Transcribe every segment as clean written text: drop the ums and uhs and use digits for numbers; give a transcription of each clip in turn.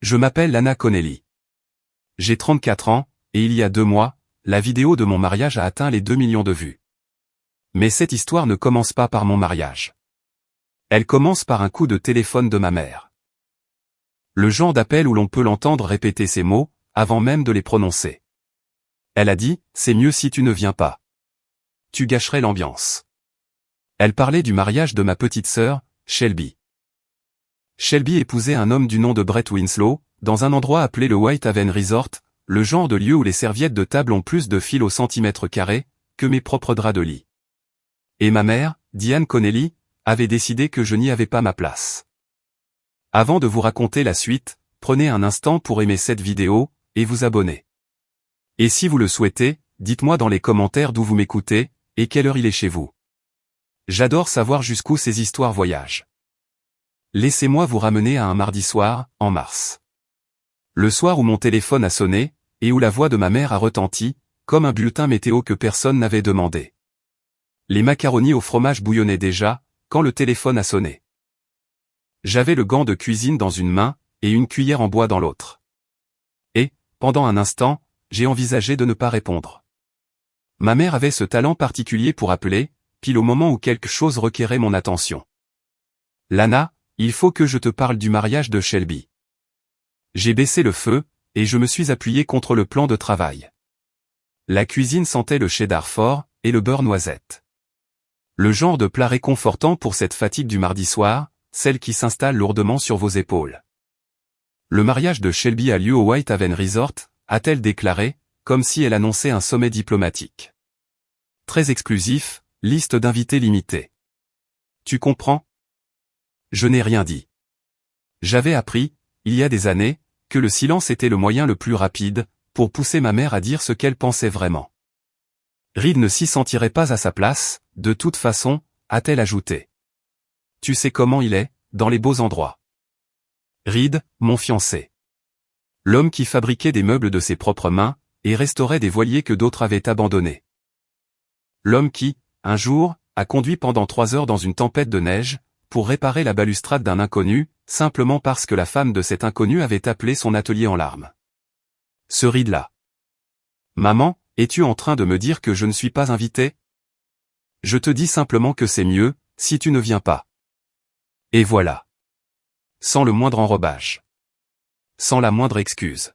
Je m'appelle Lana Connelly. J'ai 34 ans, et il y a 2 mois, la vidéo de mon mariage a atteint les 2 millions de vues. Mais cette histoire ne commence pas par mon mariage. Elle commence par un coup de téléphone de ma mère. Le genre d'appel où l'on peut l'entendre répéter ces mots, avant même de les prononcer. Elle a dit, « C'est mieux si tu ne viens pas. Tu gâcherais l'ambiance. » Elle parlait du mariage de ma petite sœur, Shelby. Shelby épousait un homme du nom de Brett Winslow, dans un endroit appelé le Whitehaven Resort, le genre de lieu où les serviettes de table ont plus de fil au centimètre carré, que mes propres draps de lit. Et ma mère, Diane Connelly, avait décidé que je n'y avais pas ma place. Avant de vous raconter la suite, prenez un instant pour aimer cette vidéo, et vous abonner. Et si vous le souhaitez, dites-moi dans les commentaires d'où vous m'écoutez, et quelle heure il est chez vous. J'adore savoir jusqu'où ces histoires voyagent. Laissez-moi vous ramener à un mardi soir, en mars. Le soir où mon téléphone a sonné, et où la voix de ma mère a retenti, comme un bulletin météo que personne n'avait demandé. Les macaronis au fromage bouillonnaient déjà, quand le téléphone a sonné. J'avais le gant de cuisine dans une main, et une cuillère en bois dans l'autre. Et, pendant un instant, j'ai envisagé de ne pas répondre. Ma mère avait ce talent particulier pour appeler, pile au moment où quelque chose requérait mon attention. « Lana, il faut que je te parle du mariage de Shelby. » J'ai baissé le feu, et je me suis appuyé contre le plan de travail. La cuisine sentait le cheddar fort, et le beurre noisette. Le genre de plat réconfortant pour cette fatigue du mardi soir, celle qui s'installe lourdement sur vos épaules. Le mariage de Shelby a lieu au Whitehaven Resort, a-t-elle déclaré, comme si elle annonçait un sommet diplomatique. Très exclusif, liste d'invités limitée. Tu comprends? Je n'ai rien dit. J'avais appris, il y a des années, que le silence était le moyen le plus rapide, pour pousser ma mère à dire ce qu'elle pensait vraiment. Reed ne s'y sentirait pas à sa place, de toute façon, a-t-elle ajouté. Tu sais comment il est, dans les beaux endroits. Reed, mon fiancé. L'homme qui fabriquait des meubles de ses propres mains, et restaurait des voiliers que d'autres avaient abandonnés. L'homme qui, un jour, a conduit pendant 3 heures dans une tempête de neige, pour réparer la balustrade d'un inconnu, simplement parce que la femme de cet inconnu avait appelé son atelier en larmes. Ce Reed-là. Maman, es-tu en train de me dire que je ne suis pas invité? Je te dis simplement que c'est mieux, si tu ne viens pas. Et voilà. Sans le moindre enrobage. Sans la moindre excuse.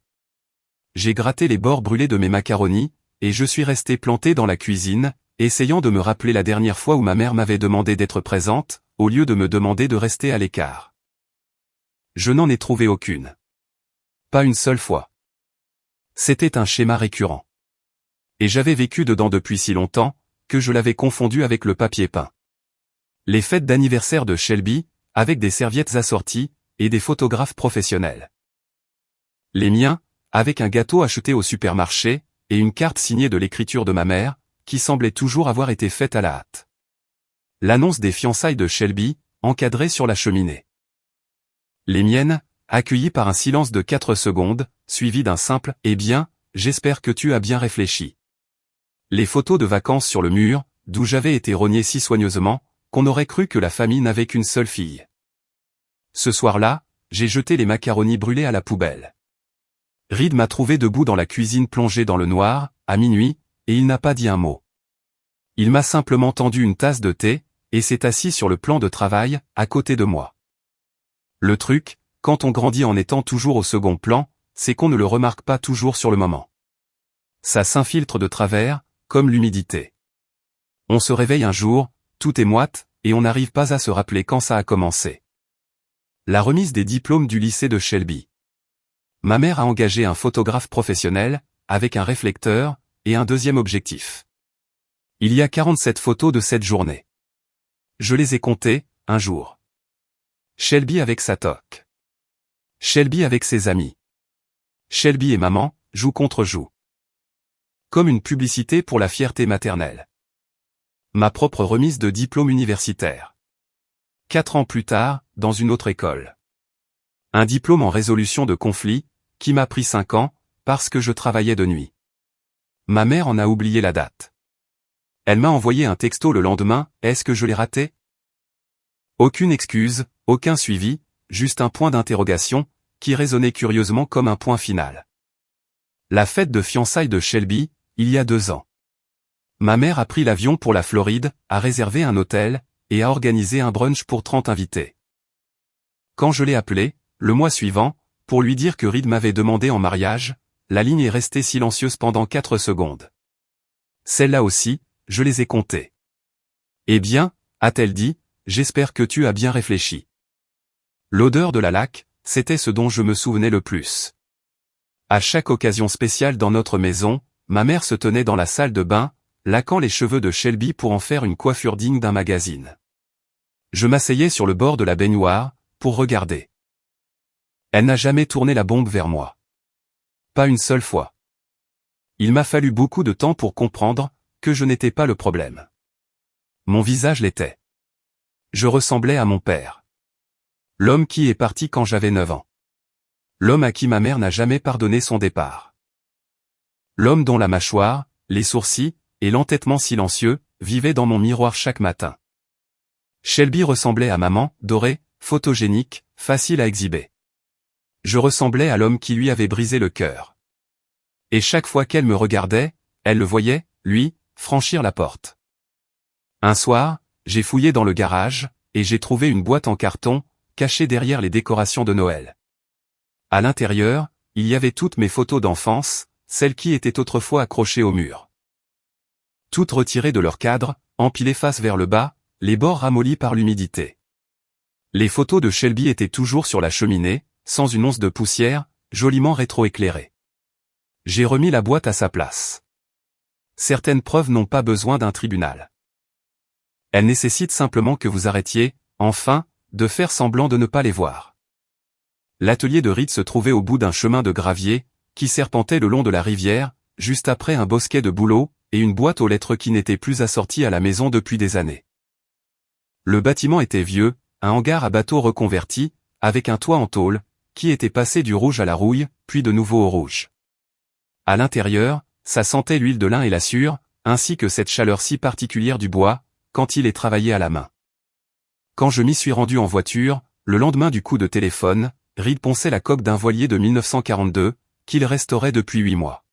J'ai gratté les bords brûlés de mes macaronis, et je suis resté planté dans la cuisine, essayant de me rappeler la dernière fois où ma mère m'avait demandé d'être présente, au lieu de me demander de rester à l'écart. Je n'en ai trouvé aucune. Pas une seule fois. C'était un schéma récurrent. Et j'avais vécu dedans depuis si longtemps, que je l'avais confondu avec le papier peint. Les fêtes d'anniversaire de Shelby, avec des serviettes assorties, et des photographes professionnels. Les miens, avec un gâteau acheté au supermarché, et une carte signée de l'écriture de ma mère, qui semblait toujours avoir été faite à la hâte. L'annonce des fiançailles de Shelby, encadrée sur la cheminée. Les miennes, accueillies par un silence de 4 secondes, suivi d'un simple « Eh bien, j'espère que tu as bien réfléchi ». Les photos de vacances sur le mur, d'où j'avais été rogné si soigneusement, qu'on aurait cru que la famille n'avait qu'une seule fille. Ce soir-là, j'ai jeté les macaronis brûlés à la poubelle. Reed m'a trouvé debout dans la cuisine plongée dans le noir, à minuit, et il n'a pas dit un mot. Il m'a simplement tendu une tasse de thé, et s'est assis sur le plan de travail, à côté de moi. Le truc, quand on grandit en étant toujours au second plan, c'est qu'on ne le remarque pas toujours sur le moment. Ça s'infiltre de travers, comme l'humidité. On se réveille un jour, tout est moite, et on n'arrive pas à se rappeler quand ça a commencé. La remise des diplômes du lycée de Shelby. Ma mère a engagé un photographe professionnel, avec un réflecteur, et un deuxième objectif. Il y a 47 photos de cette journée. Je les ai comptées, un jour. Shelby avec sa toque. Shelby avec ses amis. Shelby et maman, joue contre joue. Comme une publicité pour la fierté maternelle. Ma propre remise de diplôme universitaire. 4 ans plus tard, dans une autre école. Un diplôme en résolution de conflits, qui m'a pris 5 ans, parce que je travaillais de nuit. Ma mère en a oublié la date. Elle m'a envoyé un texto le lendemain, est-ce que je l'ai raté? Aucune excuse, aucun suivi, juste un point d'interrogation, qui résonnait curieusement comme un point final. La fête de fiançailles de Shelby, il y a 2 ans. Ma mère a pris l'avion pour la Floride, a réservé un hôtel, et a organisé un brunch pour 30 invités. Quand je l'ai appelé, le mois suivant, pour lui dire que Reed m'avait demandé en mariage, la ligne est restée silencieuse pendant 4 secondes. Celles-là aussi, je les ai comptées. Eh bien, a-t-elle dit, j'espère que tu as bien réfléchi. L'odeur de la laque, c'était ce dont je me souvenais le plus. À chaque occasion spéciale dans notre maison, ma mère se tenait dans la salle de bain, laquant les cheveux de Shelby pour en faire une coiffure digne d'un magazine. Je m'asseyais sur le bord de la baignoire, pour regarder. Elle n'a jamais tourné la bombe vers moi. Pas une seule fois. Il m'a fallu beaucoup de temps pour comprendre que je n'étais pas le problème. Mon visage l'était. Je ressemblais à mon père. L'homme qui est parti quand j'avais 9 ans. L'homme à qui ma mère n'a jamais pardonné son départ. L'homme dont la mâchoire, les sourcils, et l'entêtement silencieux, vivaient dans mon miroir chaque matin. Shelby ressemblait à maman, dorée, photogénique, facile à exhiber. Je ressemblais à l'homme qui lui avait brisé le cœur. Et chaque fois qu'elle me regardait, elle le voyait, lui, franchir la porte. Un soir, j'ai fouillé dans le garage, et j'ai trouvé une boîte en carton, cachée derrière les décorations de Noël. À l'intérieur, il y avait toutes mes photos d'enfance, celles qui étaient autrefois accrochées au mur. Toutes retirées de leur cadre, empilées face vers le bas, les bords ramollis par l'humidité. Les photos de Shelby étaient toujours sur la cheminée, sans une once de poussière, joliment rétroéclairées. J'ai remis la boîte à sa place. Certaines preuves n'ont pas besoin d'un tribunal. Elles nécessitent simplement que vous arrêtiez, enfin, de faire semblant de ne pas les voir. L'atelier de Reed se trouvait au bout d'un chemin de gravier, qui serpentait le long de la rivière, juste après un bosquet de bouleaux, et une boîte aux lettres qui n'était plus assortie à la maison depuis des années. Le bâtiment était vieux, un hangar à bateaux reconverti, avec un toit en tôle, qui était passé du rouge à la rouille, puis de nouveau au rouge. À l'intérieur, ça sentait l'huile de lin et la sûre, ainsi que cette chaleur si particulière du bois, quand il est travaillé à la main. Quand je m'y suis rendu en voiture, le lendemain du coup de téléphone, Reed ponçait la coque d'un voilier de 1942, qu'il restaurait depuis 8 mois.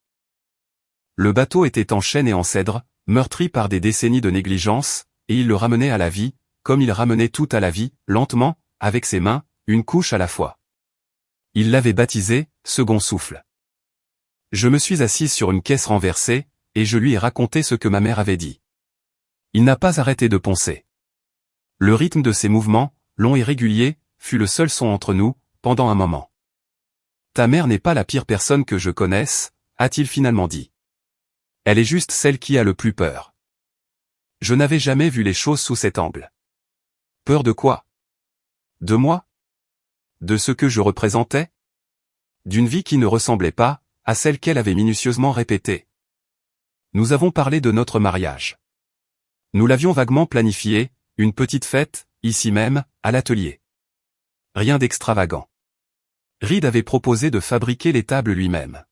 Le bateau était en chêne et en cèdre, meurtri par des décennies de négligence, et il le ramenait à la vie, comme il ramenait tout à la vie, lentement, avec ses mains, une couche à la fois. Il l'avait baptisé « Second souffle ». Je me suis assise sur une caisse renversée, et je lui ai raconté ce que ma mère avait dit. Il n'a pas arrêté de poncer. Le rythme de ses mouvements, long et régulier, fut le seul son entre nous, pendant un moment. Ta mère n'est pas la pire personne que je connaisse, a-t-il finalement dit. Elle est juste celle qui a le plus peur. Je n'avais jamais vu les choses sous cet angle. Peur de quoi? De moi? De ce que je représentais? D'une vie qui ne ressemblait pas à celle qu'elle avait minutieusement répétée. Nous avons parlé de notre mariage. Nous l'avions vaguement planifié, une petite fête, ici même, à l'atelier. Rien d'extravagant. Reed avait proposé de fabriquer les tables lui-même.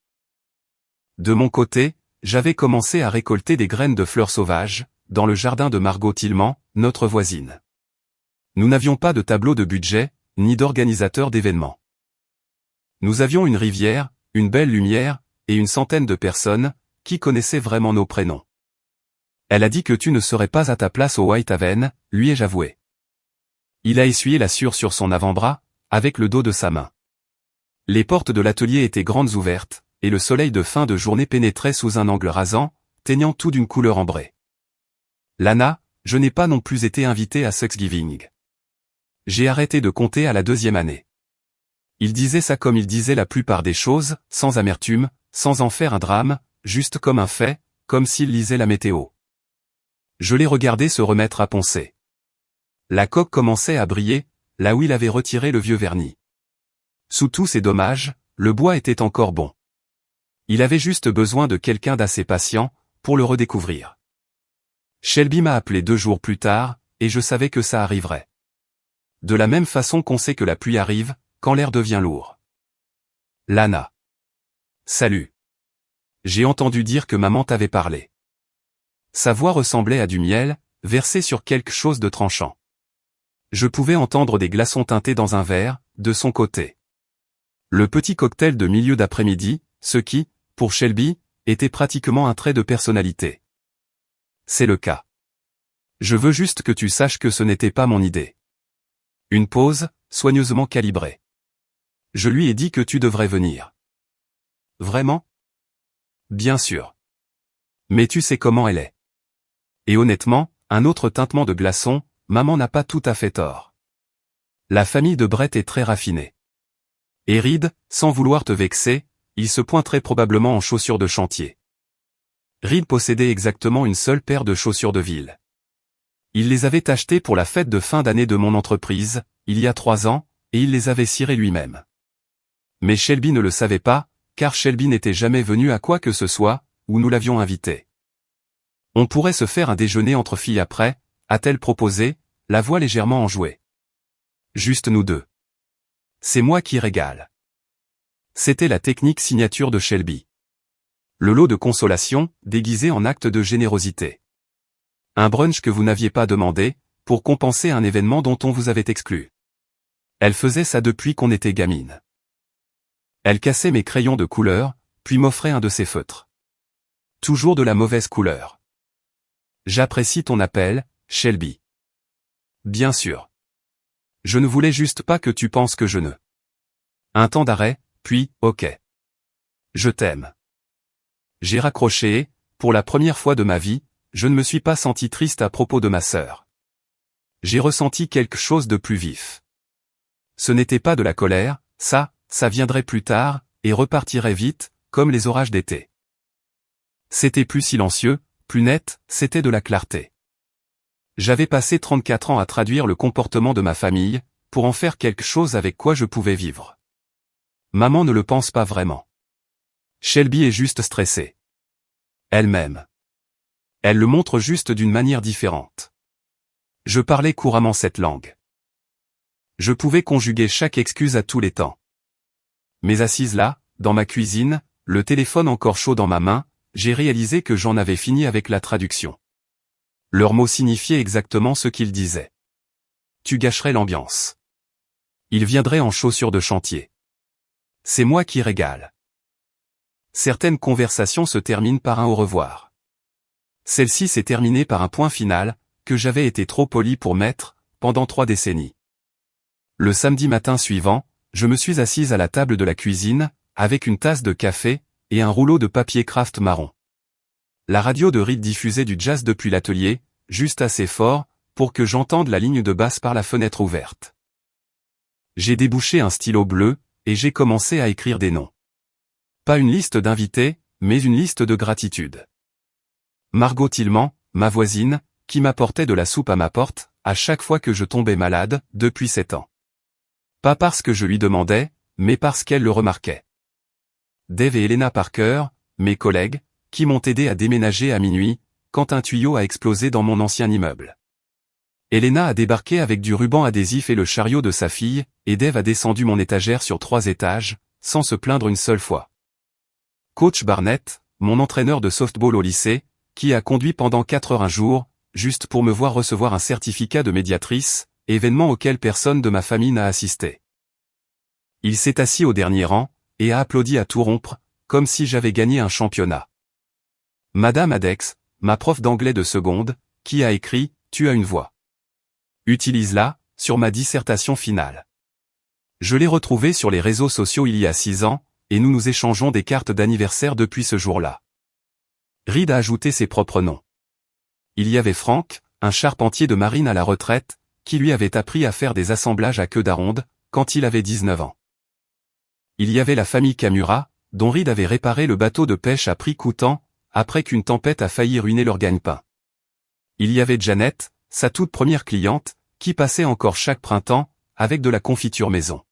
De mon côté, j'avais commencé à récolter des graines de fleurs sauvages, dans le jardin de Margot Tillman, notre voisine. Nous n'avions pas de tableau de budget, ni d'organisateur d'événements. Nous avions une rivière, une belle lumière, et une centaine de personnes, qui connaissaient vraiment nos prénoms. Elle a dit que tu ne serais pas à ta place au White Haven, lui ai-je avoué. Il a essuyé la sueur sur son avant-bras, avec le dos de sa main. Les portes de l'atelier étaient grandes ouvertes, et le soleil de fin de journée pénétrait sous un angle rasant, teignant tout d'une couleur ambrée. Lana, je n'ai pas non plus été invité à Thanksgiving. J'ai arrêté de compter à la 2e année. Il disait ça comme il disait la plupart des choses, sans amertume, sans en faire un drame, juste comme un fait, comme s'il lisait la météo. Je l'ai regardé se remettre à poncer. La coque commençait à briller, là où il avait retiré le vieux vernis. Sous tous ces dommages, le bois était encore bon. Il avait juste besoin de quelqu'un d'assez patient, pour le redécouvrir. Shelby m'a appelé 2 jours plus tard, et je savais que ça arriverait. De la même façon qu'on sait que la pluie arrive, quand l'air devient lourd. Lana. Salut. J'ai entendu dire que maman t'avait parlé. Sa voix ressemblait à du miel, versé sur quelque chose de tranchant. Je pouvais entendre des glaçons teintés dans un verre, de son côté. Le petit cocktail de milieu d'après-midi, ce qui, pour Shelby, était pratiquement un trait de personnalité. C'est le cas. Je veux juste que tu saches que ce n'était pas mon idée. Une pause, soigneusement calibrée. Je lui ai dit que tu devrais venir. Vraiment? Bien sûr. Mais tu sais comment elle est. Et honnêtement, un autre tintement de glaçon, maman n'a pas tout à fait tort. La famille de Brett est très raffinée. Et Reed, sans vouloir te vexer, il se pointerait probablement en chaussures de chantier. Reed possédait exactement une seule paire de chaussures de ville. Il les avait achetées pour la fête de fin d'année de mon entreprise, il y a 3 ans, et il les avait cirées lui-même. Mais Shelby ne le savait pas, car Shelby n'était jamais venu à quoi que ce soit, où nous l'avions invité. On pourrait se faire un déjeuner entre filles après, a-t-elle proposé, la voix légèrement enjouée. Juste nous deux. C'est moi qui régale. C'était la technique signature de Shelby. Le lot de consolation, déguisé en acte de générosité. Un brunch que vous n'aviez pas demandé, pour compenser un événement dont on vous avait exclu. Elle faisait ça depuis qu'on était gamine. Elle cassait mes crayons de couleur, puis m'offrait un de ses feutres. Toujours de la mauvaise couleur. J'apprécie ton appel, Shelby. Bien sûr. Je ne voulais juste pas que tu penses que je ne. Un temps d'arrêt, puis, ok. Je t'aime. J'ai raccroché et, pour la première fois de ma vie, je ne me suis pas senti triste à propos de ma sœur. J'ai ressenti quelque chose de plus vif. Ce n'était pas de la colère, ça viendrait plus tard, et repartirait vite, comme les orages d'été. C'était plus silencieux, plus net, c'était de la clarté. J'avais passé 34 ans à traduire le comportement de ma famille, pour en faire quelque chose avec quoi je pouvais vivre. Maman ne le pense pas vraiment. Shelby est juste stressée. Elle-même. Elle le montre juste d'une manière différente. Je parlais couramment cette langue. Je pouvais conjuguer chaque excuse à tous les temps. Mais assise là, dans ma cuisine, le téléphone encore chaud dans ma main, j'ai réalisé que j'en avais fini avec la traduction. Leurs mots signifiaient exactement ce qu'ils disaient. Tu gâcherais l'ambiance. Il viendrait en chaussures de chantier. C'est moi qui régale. Certaines conversations se terminent par un au revoir. Celle-ci s'est terminée par un point final, que j'avais été trop poli pour mettre, pendant 3 décennies. Le samedi matin suivant, je me suis assise à la table de la cuisine, avec une tasse de café, et un rouleau de papier craft marron. La radio de Reed diffusait du jazz depuis l'atelier, juste assez fort, pour que j'entende la ligne de basse par la fenêtre ouverte. J'ai débouché un stylo bleu, et j'ai commencé à écrire des noms. Pas une liste d'invités, mais une liste de gratitude. Margot Tillman, ma voisine, qui m'apportait de la soupe à ma porte, à chaque fois que je tombais malade, depuis 7 ans. Pas parce que je lui demandais, mais parce qu'elle le remarquait. Dave et Elena Parker, mes collègues, qui m'ont aidé à déménager à minuit, quand un tuyau a explosé dans mon ancien immeuble. Elena a débarqué avec du ruban adhésif et le chariot de sa fille, et Dave a descendu mon étagère sur 3 étages, sans se plaindre une seule fois. Coach Barnett, mon entraîneur de softball au lycée, qui a conduit pendant 4 heures un jour, juste pour me voir recevoir un certificat de médiatrice, événement auquel personne de ma famille n'a assisté. Il s'est assis au dernier rang, et a applaudi à tout rompre, comme si j'avais gagné un championnat. Madame Adex, ma prof d'anglais de seconde, qui a écrit « Tu as une voix. Utilise-la » sur ma dissertation finale. Je l'ai retrouvée sur les réseaux sociaux il y a 6 ans, et nous nous échangeons des cartes d'anniversaire depuis ce jour-là. Reed a ajouté ses propres noms. Il y avait Frank, un charpentier de marine à la retraite, qui lui avait appris à faire des assemblages à queue d'aronde, quand il avait 19 ans. Il y avait la famille Kamura, dont Reed avait réparé le bateau de pêche à prix coûtant, après qu'une tempête a failli ruiner leur gagne-pain. Il y avait Janet, sa toute première cliente, qui passait encore chaque printemps, avec de la confiture maison.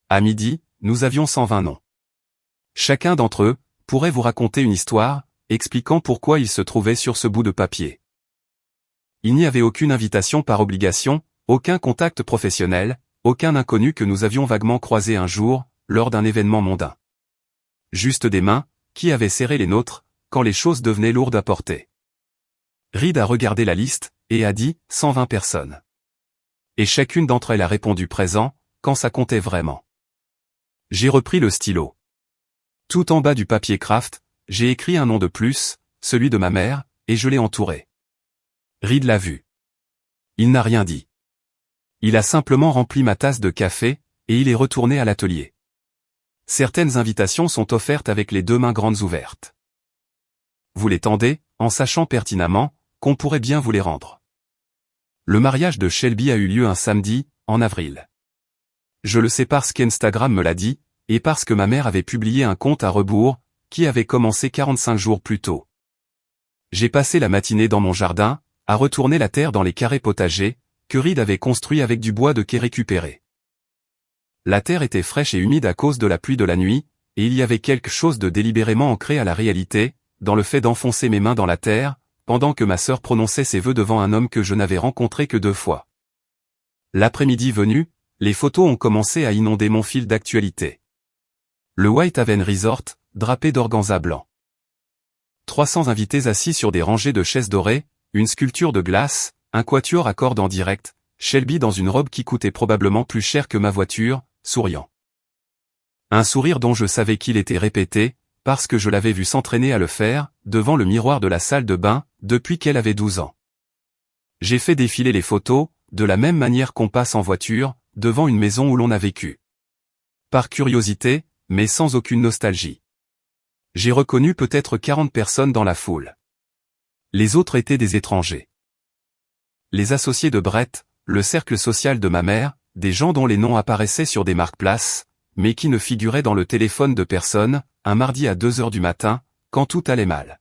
À midi, nous avions 120 noms. Chacun d'entre eux pourrait vous raconter une histoire, expliquant pourquoi il se trouvait sur ce bout de papier. Il n'y avait aucune invitation par obligation, aucun contact professionnel, aucun inconnu que nous avions vaguement croisé un jour, lors d'un événement mondain. Juste des mains, qui avaient serré les nôtres, quand les choses devenaient lourdes à porter. Reed a regardé la liste, et a dit « 120 personnes ». Et chacune d'entre elles a répondu présent, quand ça comptait vraiment. J'ai repris le stylo. Tout en bas du papier craft, j'ai écrit un nom de plus, celui de ma mère, et je l'ai entouré. Reed l'a vu. Il n'a rien dit. Il a simplement rempli ma tasse de café, et il est retourné à l'atelier. Certaines invitations sont offertes avec les deux mains grandes ouvertes. Vous les tendez, en sachant pertinemment qu'on pourrait bien vous les rendre. Le mariage de Shelby a eu lieu un samedi, en avril. Je le sais parce qu'Instagram me l'a dit, et parce que ma mère avait publié un compte à rebours, qui avait commencé 45 jours plus tôt. J'ai passé la matinée dans mon jardin, à retourner la terre dans les carrés potagers, que Reed avait construits avec du bois de quai récupéré. La terre était fraîche et humide à cause de la pluie de la nuit, et il y avait quelque chose de délibérément ancré à la réalité, dans le fait d'enfoncer mes mains dans la terre, pendant que ma sœur prononçait ses vœux devant un homme que je n'avais rencontré que 2 fois. L'après-midi venu, les photos ont commencé à inonder mon fil d'actualité. Le White Haven Resort, drapé d'organza blanc. 300 invités assis sur des rangées de chaises dorées, une sculpture de glace, un quatuor à cordes en direct, Shelby dans une robe qui coûtait probablement plus cher que ma voiture, souriant. Un sourire dont je savais qu'il était répété, parce que je l'avais vu s'entraîner à le faire, devant le miroir de la salle de bain, depuis qu'elle avait 12 ans. J'ai fait défiler les photos, de la même manière qu'on passe en voiture, devant une maison où l'on a vécu. Par curiosité, mais sans aucune nostalgie. J'ai reconnu peut-être 40 personnes dans la foule. Les autres étaient des étrangers. Les associés de Brett, le cercle social de ma mère, des gens dont les noms apparaissaient sur des marque-places, mais qui ne figuraient dans le téléphone de personne, un mardi à 2 heures du matin, quand tout allait mal.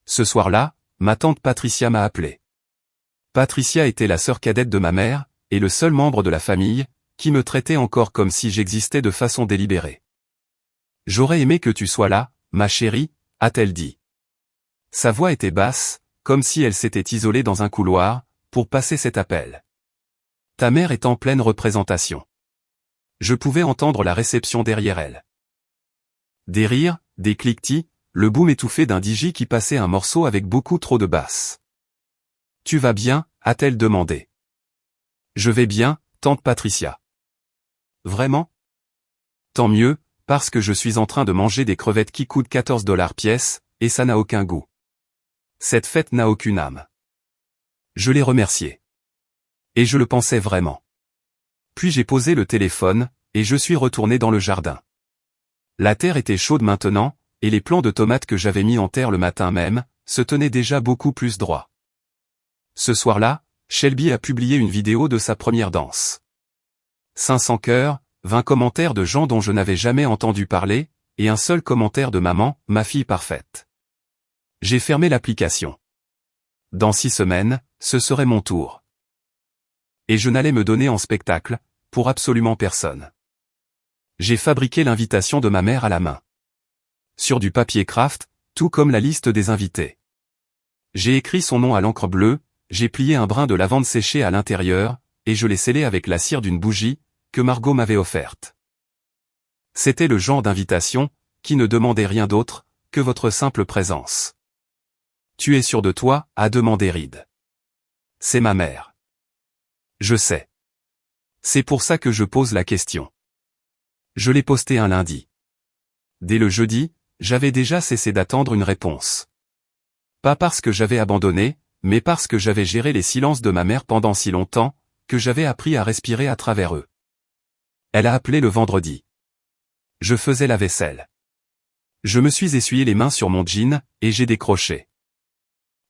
Ce soir-là, ma tante Patricia m'a appelé. Patricia était la sœur cadette de ma mère, et le seul membre de la famille, qui me traitait encore comme si j'existais de façon délibérée. « J'aurais aimé que tu sois là, ma chérie », a-t-elle dit. Sa voix était basse, comme si elle s'était isolée dans un couloir, pour passer cet appel. Ta mère est en pleine représentation. Je pouvais entendre la réception derrière elle. Des rires, des cliquetis, le boom étouffé d'un DJ qui passait un morceau avec beaucoup trop de basse. Tu vas bien, a-t-elle demandé. Je vais bien, tante Patricia. Vraiment? Tant mieux, parce que je suis en train de manger des crevettes qui coûtent 14 $ pièce, et ça n'a aucun goût. Cette fête n'a aucune âme. Je l'ai remercié. Et je le pensais vraiment. Puis j'ai posé le téléphone, et je suis retourné dans le jardin. La terre était chaude maintenant, et les plants de tomates que j'avais mis en terre le matin même, se tenaient déjà beaucoup plus droits. Ce soir-là, Shelby a publié une vidéo de sa première danse. 500 cœurs, 20 commentaires de gens dont je n'avais jamais entendu parler, et un seul commentaire de maman, ma fille parfaite. J'ai fermé l'application. Dans 6 semaines, ce serait mon tour. Et je n'allais me donner en spectacle, pour absolument personne. J'ai fabriqué l'invitation de ma mère à la main. Sur du papier craft, tout comme la liste des invités. J'ai écrit son nom à l'encre bleue, j'ai plié un brin de lavande séché à l'intérieur, et je l'ai scellé avec la cire d'une bougie, que Margot m'avait offerte. C'était le genre d'invitation, qui ne demandait rien d'autre, que votre simple présence. Tu es sûr de toi, a demandé Reed. C'est ma mère. Je sais. C'est pour ça que je pose la question. Je l'ai posté un lundi. Dès le jeudi, j'avais déjà cessé d'attendre une réponse. Pas parce que j'avais abandonné, mais parce que j'avais géré les silences de ma mère pendant si longtemps, que j'avais appris à respirer à travers eux. Elle a appelé le vendredi. Je faisais la vaisselle. Je me suis essuyé les mains sur mon jean, et j'ai décroché.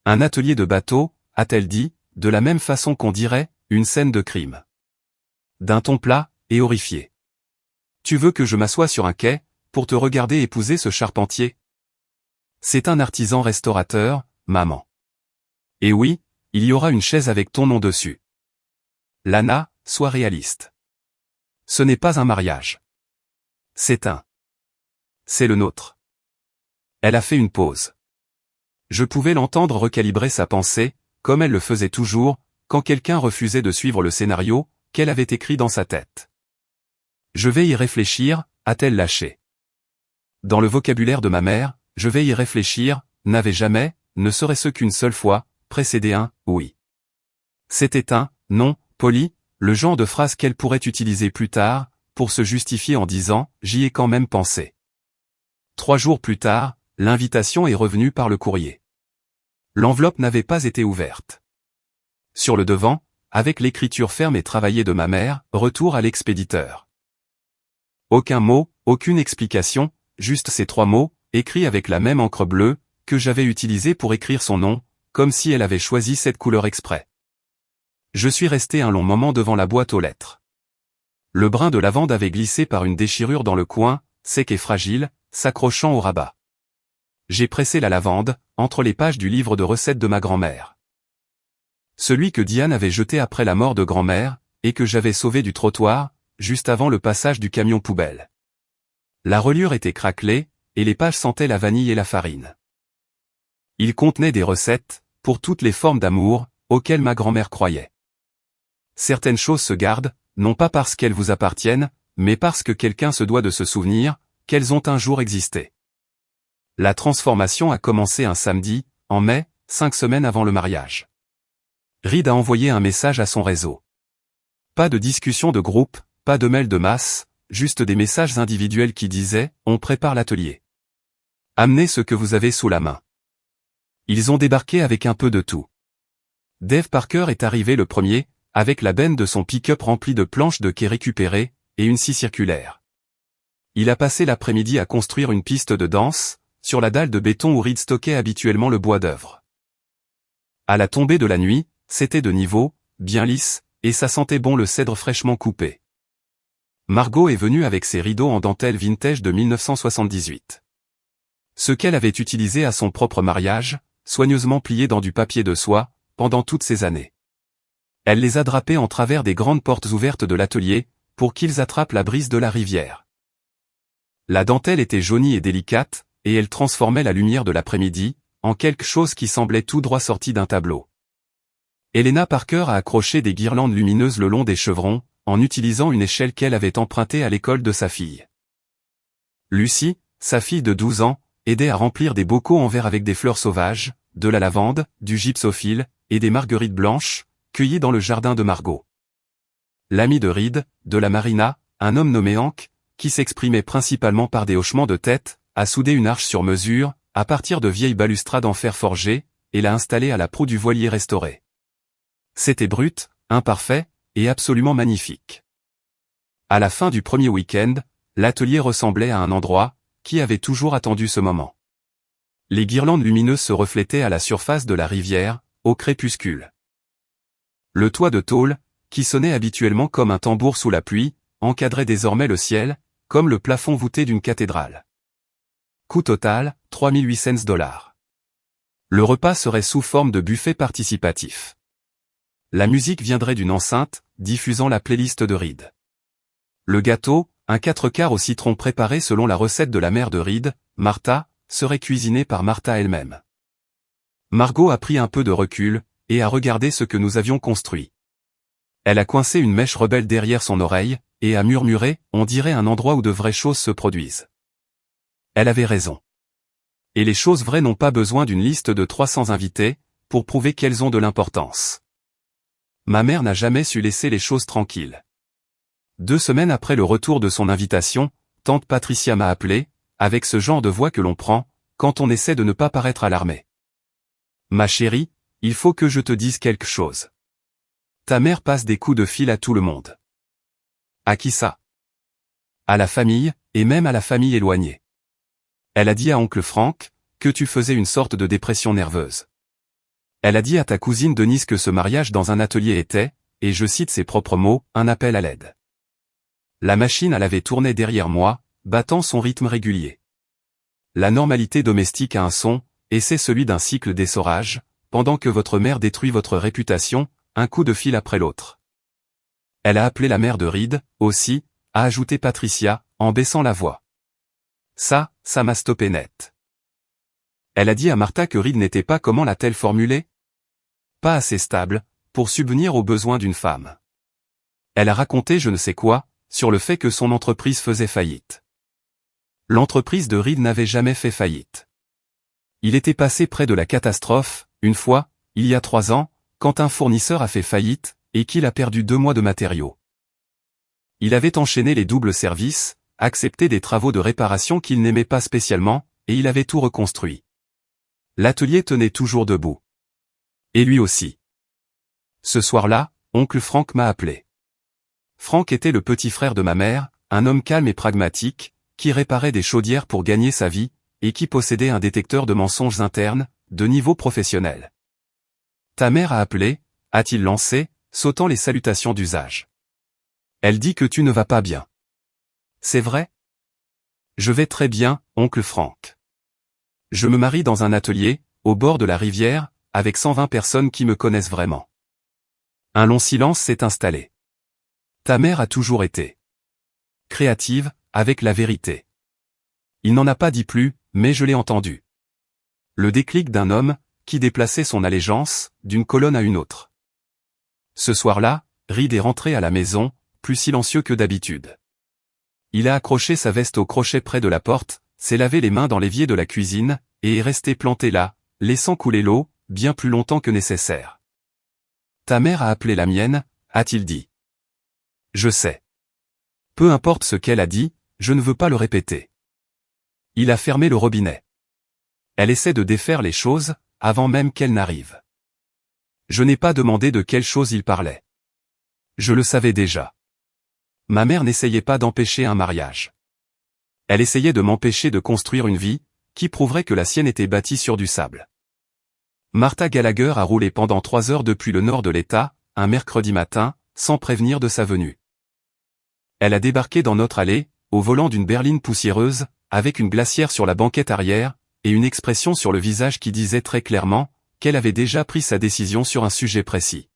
Un atelier de bateau, a-t-elle dit, de la même façon qu'on dirait, une scène de crime. D'un ton plat, et horrifié. Tu veux que je m'assoie sur un quai, pour te regarder épouser ce charpentier? C'est un artisan restaurateur, maman. Et oui, il y aura une chaise avec ton nom dessus. Lana, sois réaliste. Ce n'est pas un mariage. C'est le nôtre. Elle a fait une pause. Je pouvais l'entendre recalibrer sa pensée, comme elle le faisait toujours, quand quelqu'un refusait de suivre le scénario qu'elle avait écrit dans sa tête. Je vais y réfléchir, a-t-elle lâché. Dans le vocabulaire de ma mère, je vais y réfléchir, n'avait jamais, ne serait-ce qu'une seule fois, précédé un « oui ». C'était un « non » poli, le genre de phrase qu'elle pourrait utiliser plus tard, pour se justifier en disant « J'y ai quand même pensé ». 3 jours plus tard, l'invitation est revenue par le courrier. L'enveloppe n'avait pas été ouverte. Sur le devant, avec l'écriture ferme et travaillée de ma mère, retour à l'expéditeur. Aucun mot, aucune explication, juste ces 3 mots, écrits avec la même encre bleue, que j'avais utilisée pour écrire son nom, comme si elle avait choisi cette couleur exprès. Je suis resté un long moment devant la boîte aux lettres. Le brin de lavande avait glissé par une déchirure dans le coin, sec et fragile, s'accrochant au rabat. J'ai pressé la lavande, entre les pages du livre de recettes de ma grand-mère. Celui que Diane avait jeté après la mort de grand-mère, et que j'avais sauvé du trottoir, juste avant le passage du camion poubelle. La reliure était craquelée, et les pages sentaient la vanille et la farine. Il contenait des recettes, pour toutes les formes d'amour, auxquelles ma grand-mère croyait. Certaines choses se gardent, non pas parce qu'elles vous appartiennent, mais parce que quelqu'un se doit de se souvenir, qu'elles ont un jour existé. La transformation a commencé un samedi, en mai, 5 semaines avant le mariage. Reed a envoyé un message à son réseau. Pas de discussion de groupe, pas de mail de masse, juste des messages individuels qui disaient « On prépare l'atelier. Amenez ce que vous avez sous la main. » Ils ont débarqué avec un peu de tout. Dave Parker est arrivé le premier, avec la benne de son pick-up remplie de planches de quai récupérées, et une scie circulaire. Il a passé l'après-midi à construire une piste de danse, sur la dalle de béton où Reed stockait habituellement le bois d'œuvre. À la tombée de la nuit, c'était de niveau, bien lisse, et ça sentait bon le cèdre fraîchement coupé. Margot est venue avec ses rideaux en dentelle vintage de 1978. Ce qu'elle avait utilisé à son propre mariage, soigneusement pliés dans du papier de soie, pendant toutes ces années. Elle les a drapés en travers des grandes portes ouvertes de l'atelier, pour qu'ils attrapent la brise de la rivière. La dentelle était jaunie et délicate, et elle transformait la lumière de l'après-midi, en quelque chose qui semblait tout droit sorti d'un tableau. Elena Parker a accroché des guirlandes lumineuses le long des chevrons, en utilisant une échelle qu'elle avait empruntée à l'école de sa fille. Lucie, sa fille de 12 ans, aidait à remplir des bocaux en verre avec des fleurs sauvages, de la lavande, du gypsophile, et des marguerites blanches, cueillies dans le jardin de Margot. L'ami de Reed, de la marina, un homme nommé Hank, qui s'exprimait principalement par des hochements de tête, a soudé une arche sur mesure, à partir de vieilles balustrades en fer forgé, et l'a installée à la proue du voilier restauré. C'était brut, imparfait, et absolument magnifique. À la fin du premier week-end, l'atelier ressemblait à un endroit, qui avait toujours attendu ce moment. Les guirlandes lumineuses se reflétaient à la surface de la rivière, au crépuscule. Le toit de tôle, qui sonnait habituellement comme un tambour sous la pluie, encadrait désormais le ciel, comme le plafond voûté d'une cathédrale. Coût total, $3,800. Le repas serait sous forme de buffet participatif. La musique viendrait d'une enceinte, diffusant la playlist de Reed. Le gâteau, un 4/4 au citron préparé selon la recette de la mère de Reed, Martha, serait cuisiné par Martha elle-même. Margot a pris un peu de recul, et a regardé ce que nous avions construit. Elle a coincé une mèche rebelle derrière son oreille, et a murmuré, on dirait un endroit où de vraies choses se produisent. Elle avait raison. Et les choses vraies n'ont pas besoin d'une liste de 300 invités, pour prouver qu'elles ont de l'importance. Ma mère n'a jamais su laisser les choses tranquilles. 2 semaines après le retour de son invitation, tante Patricia m'a appelé, avec ce genre de voix que l'on prend, quand on essaie de ne pas paraître alarmé. Ma chérie, il faut que je te dise quelque chose. Ta mère passe des coups de fil à tout le monde. À qui ça? À la famille, et même à la famille éloignée. Elle a dit à oncle Frank, que tu faisais une sorte de dépression nerveuse. Elle a dit à ta cousine Denise que ce mariage dans un atelier était, et je cite ses propres mots, un appel à l'aide. La machine à laver tournait derrière moi, battant son rythme régulier. La normalité domestique a un son, et c'est celui d'un cycle d'essorage, pendant que votre mère détruit votre réputation, un coup de fil après l'autre. Elle a appelé la mère de Reed, aussi, a ajouté Patricia, en baissant la voix. Ça m'a stoppé net. Elle a dit à Martha que Reed n'était pas, comment l'a-t-elle formulé? Pas assez stable, pour subvenir aux besoins d'une femme. Elle a raconté je ne sais quoi, sur le fait que son entreprise faisait faillite. L'entreprise de Reed n'avait jamais fait faillite. Il était passé près de la catastrophe, une fois, il y a 3 ans, quand un fournisseur a fait faillite, et qu'il a perdu 2 mois de matériaux. Il avait enchaîné les doubles services, accepté des travaux de réparation qu'il n'aimait pas spécialement, et il avait tout reconstruit. L'atelier tenait toujours debout. Et lui aussi. Ce soir-là, oncle Frank m'a appelé. Frank était le petit frère de ma mère, un homme calme et pragmatique, qui réparait des chaudières pour gagner sa vie, et qui possédait un détecteur de mensonges internes, de niveau professionnel. Ta mère a appelé, a-t-il lancé, sautant les salutations d'usage. Elle dit que tu ne vas pas bien. C'est vrai? Je vais très bien, oncle Frank. Je me marie dans un atelier, au bord de la rivière, avec 120 personnes qui me connaissent vraiment. Un long silence s'est installé. Ta mère a toujours été créative, avec la vérité. Il n'en a pas dit plus, mais je l'ai entendu. Le déclic d'un homme, qui déplaçait son allégeance, d'une colonne à une autre. Ce soir-là, Reed est rentré à la maison, plus silencieux que d'habitude. Il a accroché sa veste au crochet près de la porte, s'est lavé les mains dans l'évier de la cuisine, et est resté planté là, laissant couler l'eau, bien plus longtemps que nécessaire. Ta mère a appelé la mienne, a-t-il dit. Je sais. Peu importe ce qu'elle a dit, je ne veux pas le répéter. Il a fermé le robinet. Elle essaie de défaire les choses, avant même qu'elle n'arrive. Je n'ai pas demandé de quelle chose il parlait. Je le savais déjà. Ma mère n'essayait pas d'empêcher un mariage. Elle essayait de m'empêcher de construire une vie, qui prouverait que la sienne était bâtie sur du sable. Martha Gallagher a roulé pendant 3 heures depuis le nord de l'État, un mercredi matin, sans prévenir de sa venue. Elle a débarqué dans notre allée, au volant d'une berline poussiéreuse, avec une glacière sur la banquette arrière, et une expression sur le visage qui disait très clairement qu'elle avait déjà pris sa décision sur un sujet précis.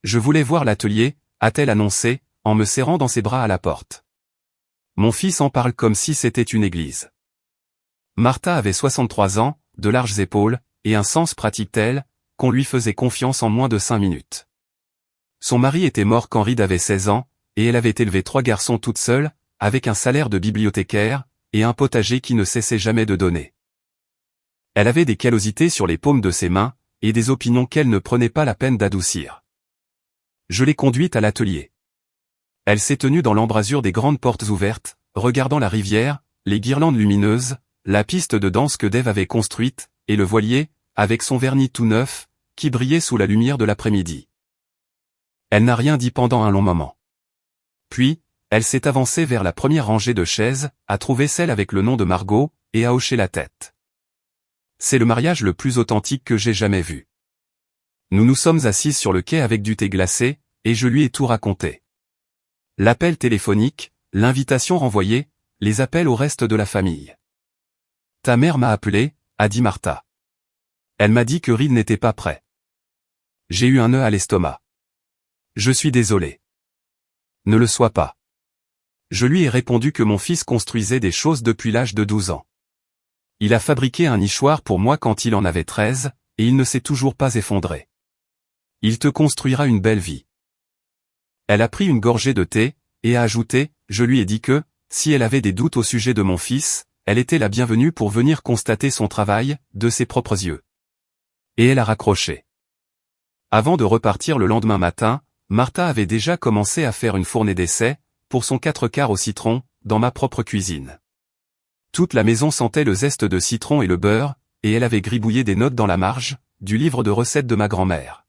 Je voulais voir l'atelier, a-t-elle annoncé, en me serrant dans ses bras à la porte. Mon fils en parle comme si c'était une église. Martha avait 63 ans, de larges épaules, et un sens pratique tel, qu'on lui faisait confiance en moins de 5 minutes. Son mari était mort quand Reed avait 16 ans, et elle avait élevé 3 garçons toute seule, avec un salaire de bibliothécaire, et un potager qui ne cessait jamais de donner. Elle avait des callosités sur les paumes de ses mains, et des opinions qu'elle ne prenait pas la peine d'adoucir. Je l'ai conduite à l'atelier. Elle s'est tenue dans l'embrasure des grandes portes ouvertes, regardant la rivière, les guirlandes lumineuses, la piste de danse que Dave avait construite, et le voilier, avec son vernis tout neuf, qui brillait sous la lumière de l'après-midi. Elle n'a rien dit pendant un long moment. Puis, elle s'est avancée vers la première rangée de chaises, a trouvé celle avec le nom de Margot, et a hoché la tête. C'est le mariage le plus authentique que j'ai jamais vu. Nous nous sommes assises sur le quai avec du thé glacé, et je lui ai tout raconté. L'appel téléphonique, l'invitation renvoyée, les appels au reste de la famille. Ta mère m'a appelé, a dit Martha. Elle m'a dit que Reed n'était pas prêt. J'ai eu un nœud à l'estomac. Je suis désolé. Ne le sois pas. Je lui ai répondu que mon fils construisait des choses depuis l'âge de 12 ans. Il a fabriqué un nichoir pour moi quand il en avait 13, et il ne s'est toujours pas effondré. Il te construira une belle vie. Elle a pris une gorgée de thé, et a ajouté, je lui ai dit que, si elle avait des doutes au sujet de mon fils, elle était la bienvenue pour venir constater son travail, de ses propres yeux. Et elle a raccroché. Avant de repartir le lendemain matin, Martha avait déjà commencé à faire une fournée d'essai, pour son 4/4 au citron, dans ma propre cuisine. Toute la maison sentait le zeste de citron et le beurre, et elle avait gribouillé des notes dans la marge, du livre de recettes de ma grand-mère.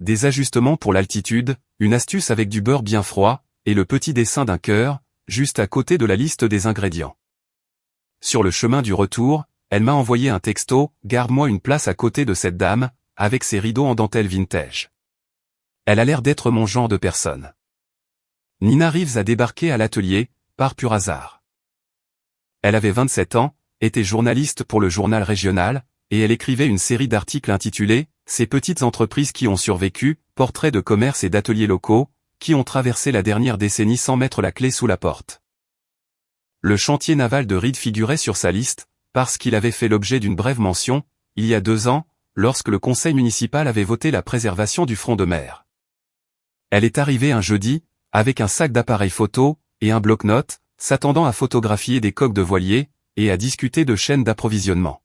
Des ajustements pour l'altitude, une astuce avec du beurre bien froid, et le petit dessin d'un cœur, juste à côté de la liste des ingrédients. Sur le chemin du retour, elle m'a envoyé un texto, garde-moi une place à côté de cette dame, avec ses rideaux en dentelle vintage. Elle a l'air d'être mon genre de personne. Nina Reeves a débarqué à l'atelier, par pur hasard. Elle avait 27 ans, était journaliste pour le journal régional, et elle écrivait une série d'articles intitulés « Ces petites entreprises qui ont survécu, portraits de commerce et d'ateliers locaux, qui ont traversé la dernière décennie sans mettre la clé sous la porte ». Le chantier naval de Reed figurait sur sa liste, parce qu'il avait fait l'objet d'une brève mention, il y a 2 ans, lorsque le conseil municipal avait voté la préservation du front de mer. Elle est arrivée un jeudi, avec un sac d'appareils photo, et un bloc-notes, s'attendant à photographier des coques de voilier, et à discuter de chaînes d'approvisionnement.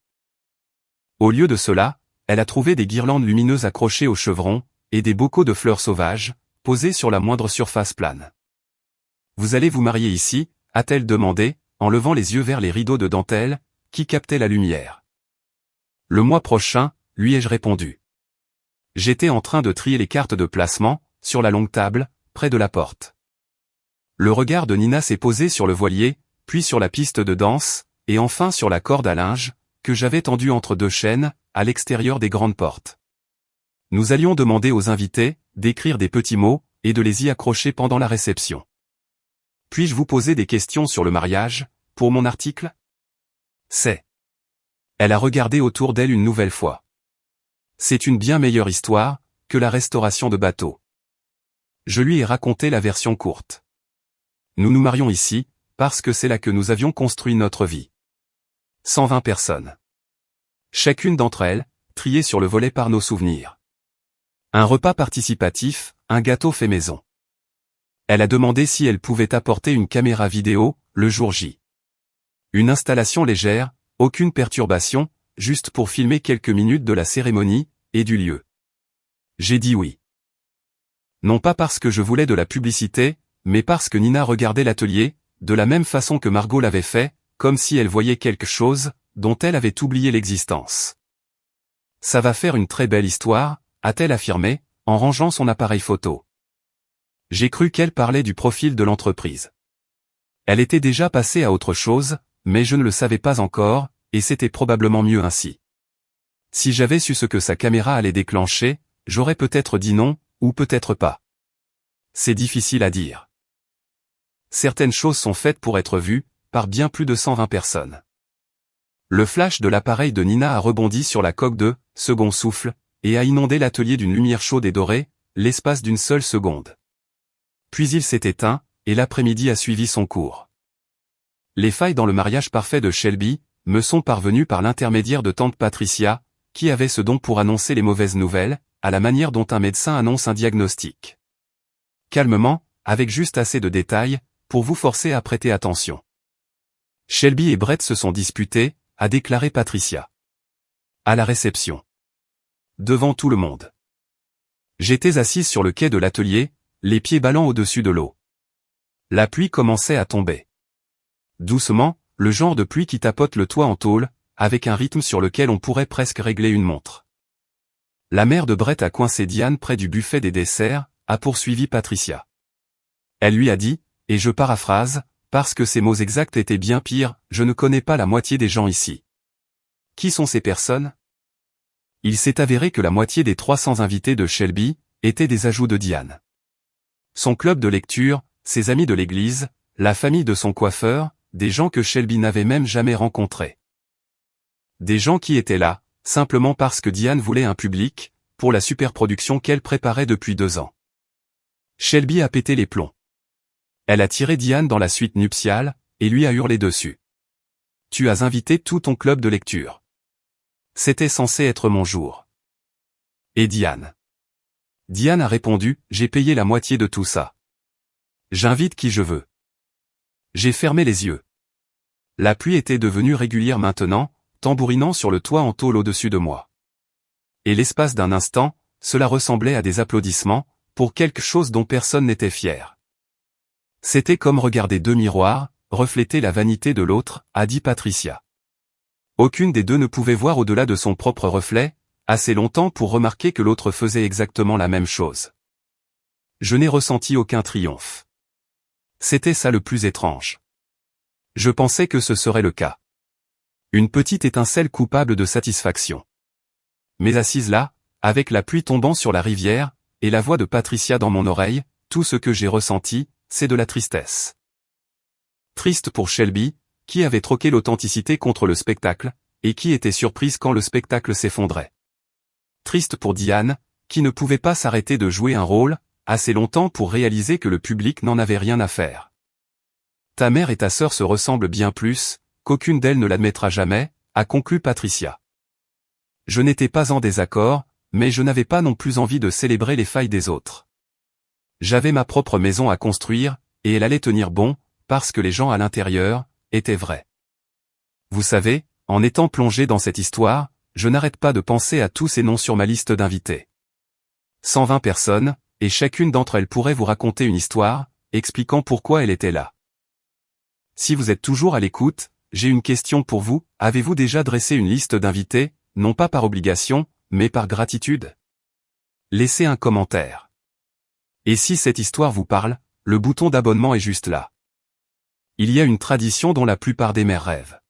Au lieu de cela, elle a trouvé des guirlandes lumineuses accrochées aux chevrons, et des bocaux de fleurs sauvages, posés sur la moindre surface plane. Vous allez vous marier ici, a-t-elle demandé, en levant les yeux vers les rideaux de dentelle, qui captaient la lumière. Le mois prochain, lui ai-je répondu. J'étais en train de trier les cartes de placement, sur la longue table, près de la porte. Le regard de Nina s'est posé sur le voilier, puis sur la piste de danse, et enfin sur la corde à linge, que j'avais tendue entre deux chaînes, à l'extérieur des grandes portes. Nous allions demander aux invités, d'écrire des petits mots, et de les y accrocher pendant la réception. Puis-je vous poser des questions sur le mariage, pour mon article? C'est. Elle a regardé autour d'elle une nouvelle fois. C'est une bien meilleure histoire, que la restauration de bateaux. Je lui ai raconté la version courte. Nous nous marions ici, parce que c'est là que nous avions construit notre vie. 120 personnes. Chacune d'entre elles, triée sur le volet par nos souvenirs. Un repas participatif, un gâteau fait maison. Elle a demandé si elle pouvait apporter une caméra vidéo, le jour J. Une installation légère, aucune perturbation, juste pour filmer quelques minutes de la cérémonie, et du lieu. J'ai dit oui. Non pas parce que je voulais de la publicité, mais parce que Nina regardait l'atelier, de la même façon que Margot l'avait fait, comme si elle voyait quelque chose, dont elle avait oublié l'existence. Ça va faire une très belle histoire, a-t-elle affirmé, en rangeant son appareil photo. J'ai cru qu'elle parlait du profil de l'entreprise. Elle était déjà passée à autre chose, mais je ne le savais pas encore, et c'était probablement mieux ainsi. Si j'avais su ce que sa caméra allait déclencher, j'aurais peut-être dit non, ou peut-être pas. C'est difficile à dire. Certaines choses sont faites pour être vues, par bien plus de 120 personnes. Le flash de l'appareil de Nina a rebondi sur la coque de « second souffle » et a inondé l'atelier d'une lumière chaude et dorée, l'espace d'une seule seconde. Puis il s'est éteint, et l'après-midi a suivi son cours. Les failles dans le mariage parfait de Shelby me sont parvenues par l'intermédiaire de tante Patricia, qui avait ce don pour annoncer les mauvaises nouvelles, à la manière dont un médecin annonce un diagnostic. Calmement, avec juste assez de détails, pour vous forcer à prêter attention. Shelby et Brett se sont disputés, a déclaré Patricia. À la réception. Devant tout le monde. J'étais assise sur le quai de l'atelier, les pieds ballants au-dessus de l'eau. La pluie commençait à tomber. Doucement, le genre de pluie qui tapote le toit en tôle, avec un rythme sur lequel on pourrait presque régler une montre. La mère de Brett a coincé Diane près du buffet des desserts, a poursuivi Patricia. Elle lui a dit, et je paraphrase, parce que ses mots exacts étaient bien pires, je ne connais pas la moitié des gens ici. Qui sont ces personnes? Il s'est avéré que la moitié des 300 invités de Shelby étaient des ajouts de Diane. Son club de lecture, ses amis de l'église, la famille de son coiffeur, des gens que Shelby n'avait même jamais rencontrés. Des gens qui étaient là, simplement parce que Diane voulait un public, pour la superproduction qu'elle préparait depuis 2 ans. Shelby a pété les plombs. Elle a tiré Diane dans la suite nuptiale, et lui a hurlé dessus. Tu as invité tout ton club de lecture. C'était censé être mon jour. Et Diane? Diane a répondu, j'ai payé la moitié de tout ça. J'invite qui je veux. J'ai fermé les yeux. La pluie était devenue régulière maintenant, tambourinant sur le toit en tôle au-dessus de moi. Et l'espace d'un instant, cela ressemblait à des applaudissements, pour quelque chose dont personne n'était fier. C'était comme regarder 2 miroirs, refléter la vanité de l'autre, a dit Patricia. Aucune des deux ne pouvait voir au-delà de son propre reflet, assez longtemps pour remarquer que l'autre faisait exactement la même chose. Je n'ai ressenti aucun triomphe. C'était ça le plus étrange. Je pensais que ce serait le cas. Une petite étincelle coupable de satisfaction. Mais assise là, avec la pluie tombant sur la rivière, et la voix de Patricia dans mon oreille, tout ce que j'ai ressenti, c'est de la tristesse. Triste pour Shelby, qui avait troqué l'authenticité contre le spectacle, et qui était surprise quand le spectacle s'effondrait. Triste pour Diane, qui ne pouvait pas s'arrêter de jouer un rôle, assez longtemps pour réaliser que le public n'en avait rien à faire. Ta mère et ta sœur se ressemblent bien plus, qu'aucune d'elles ne l'admettra jamais, a conclu Patricia. Je n'étais pas en désaccord, mais je n'avais pas non plus envie de célébrer les failles des autres. J'avais ma propre maison à construire, et elle allait tenir bon, parce que les gens à l'intérieur, étaient vrais. Vous savez, en étant plongé dans cette histoire, je n'arrête pas de penser à tous ces noms sur ma liste d'invités. 120 personnes, et chacune d'entre elles pourrait vous raconter une histoire, expliquant pourquoi elle était là. Si vous êtes toujours à l'écoute, j'ai une question pour vous. Avez-vous déjà dressé une liste d'invités, non pas par obligation, mais par gratitude? Laissez un commentaire. Et si cette histoire vous parle, le bouton d'abonnement est juste là. Il y a une tradition dont la plupart des mères rêvent.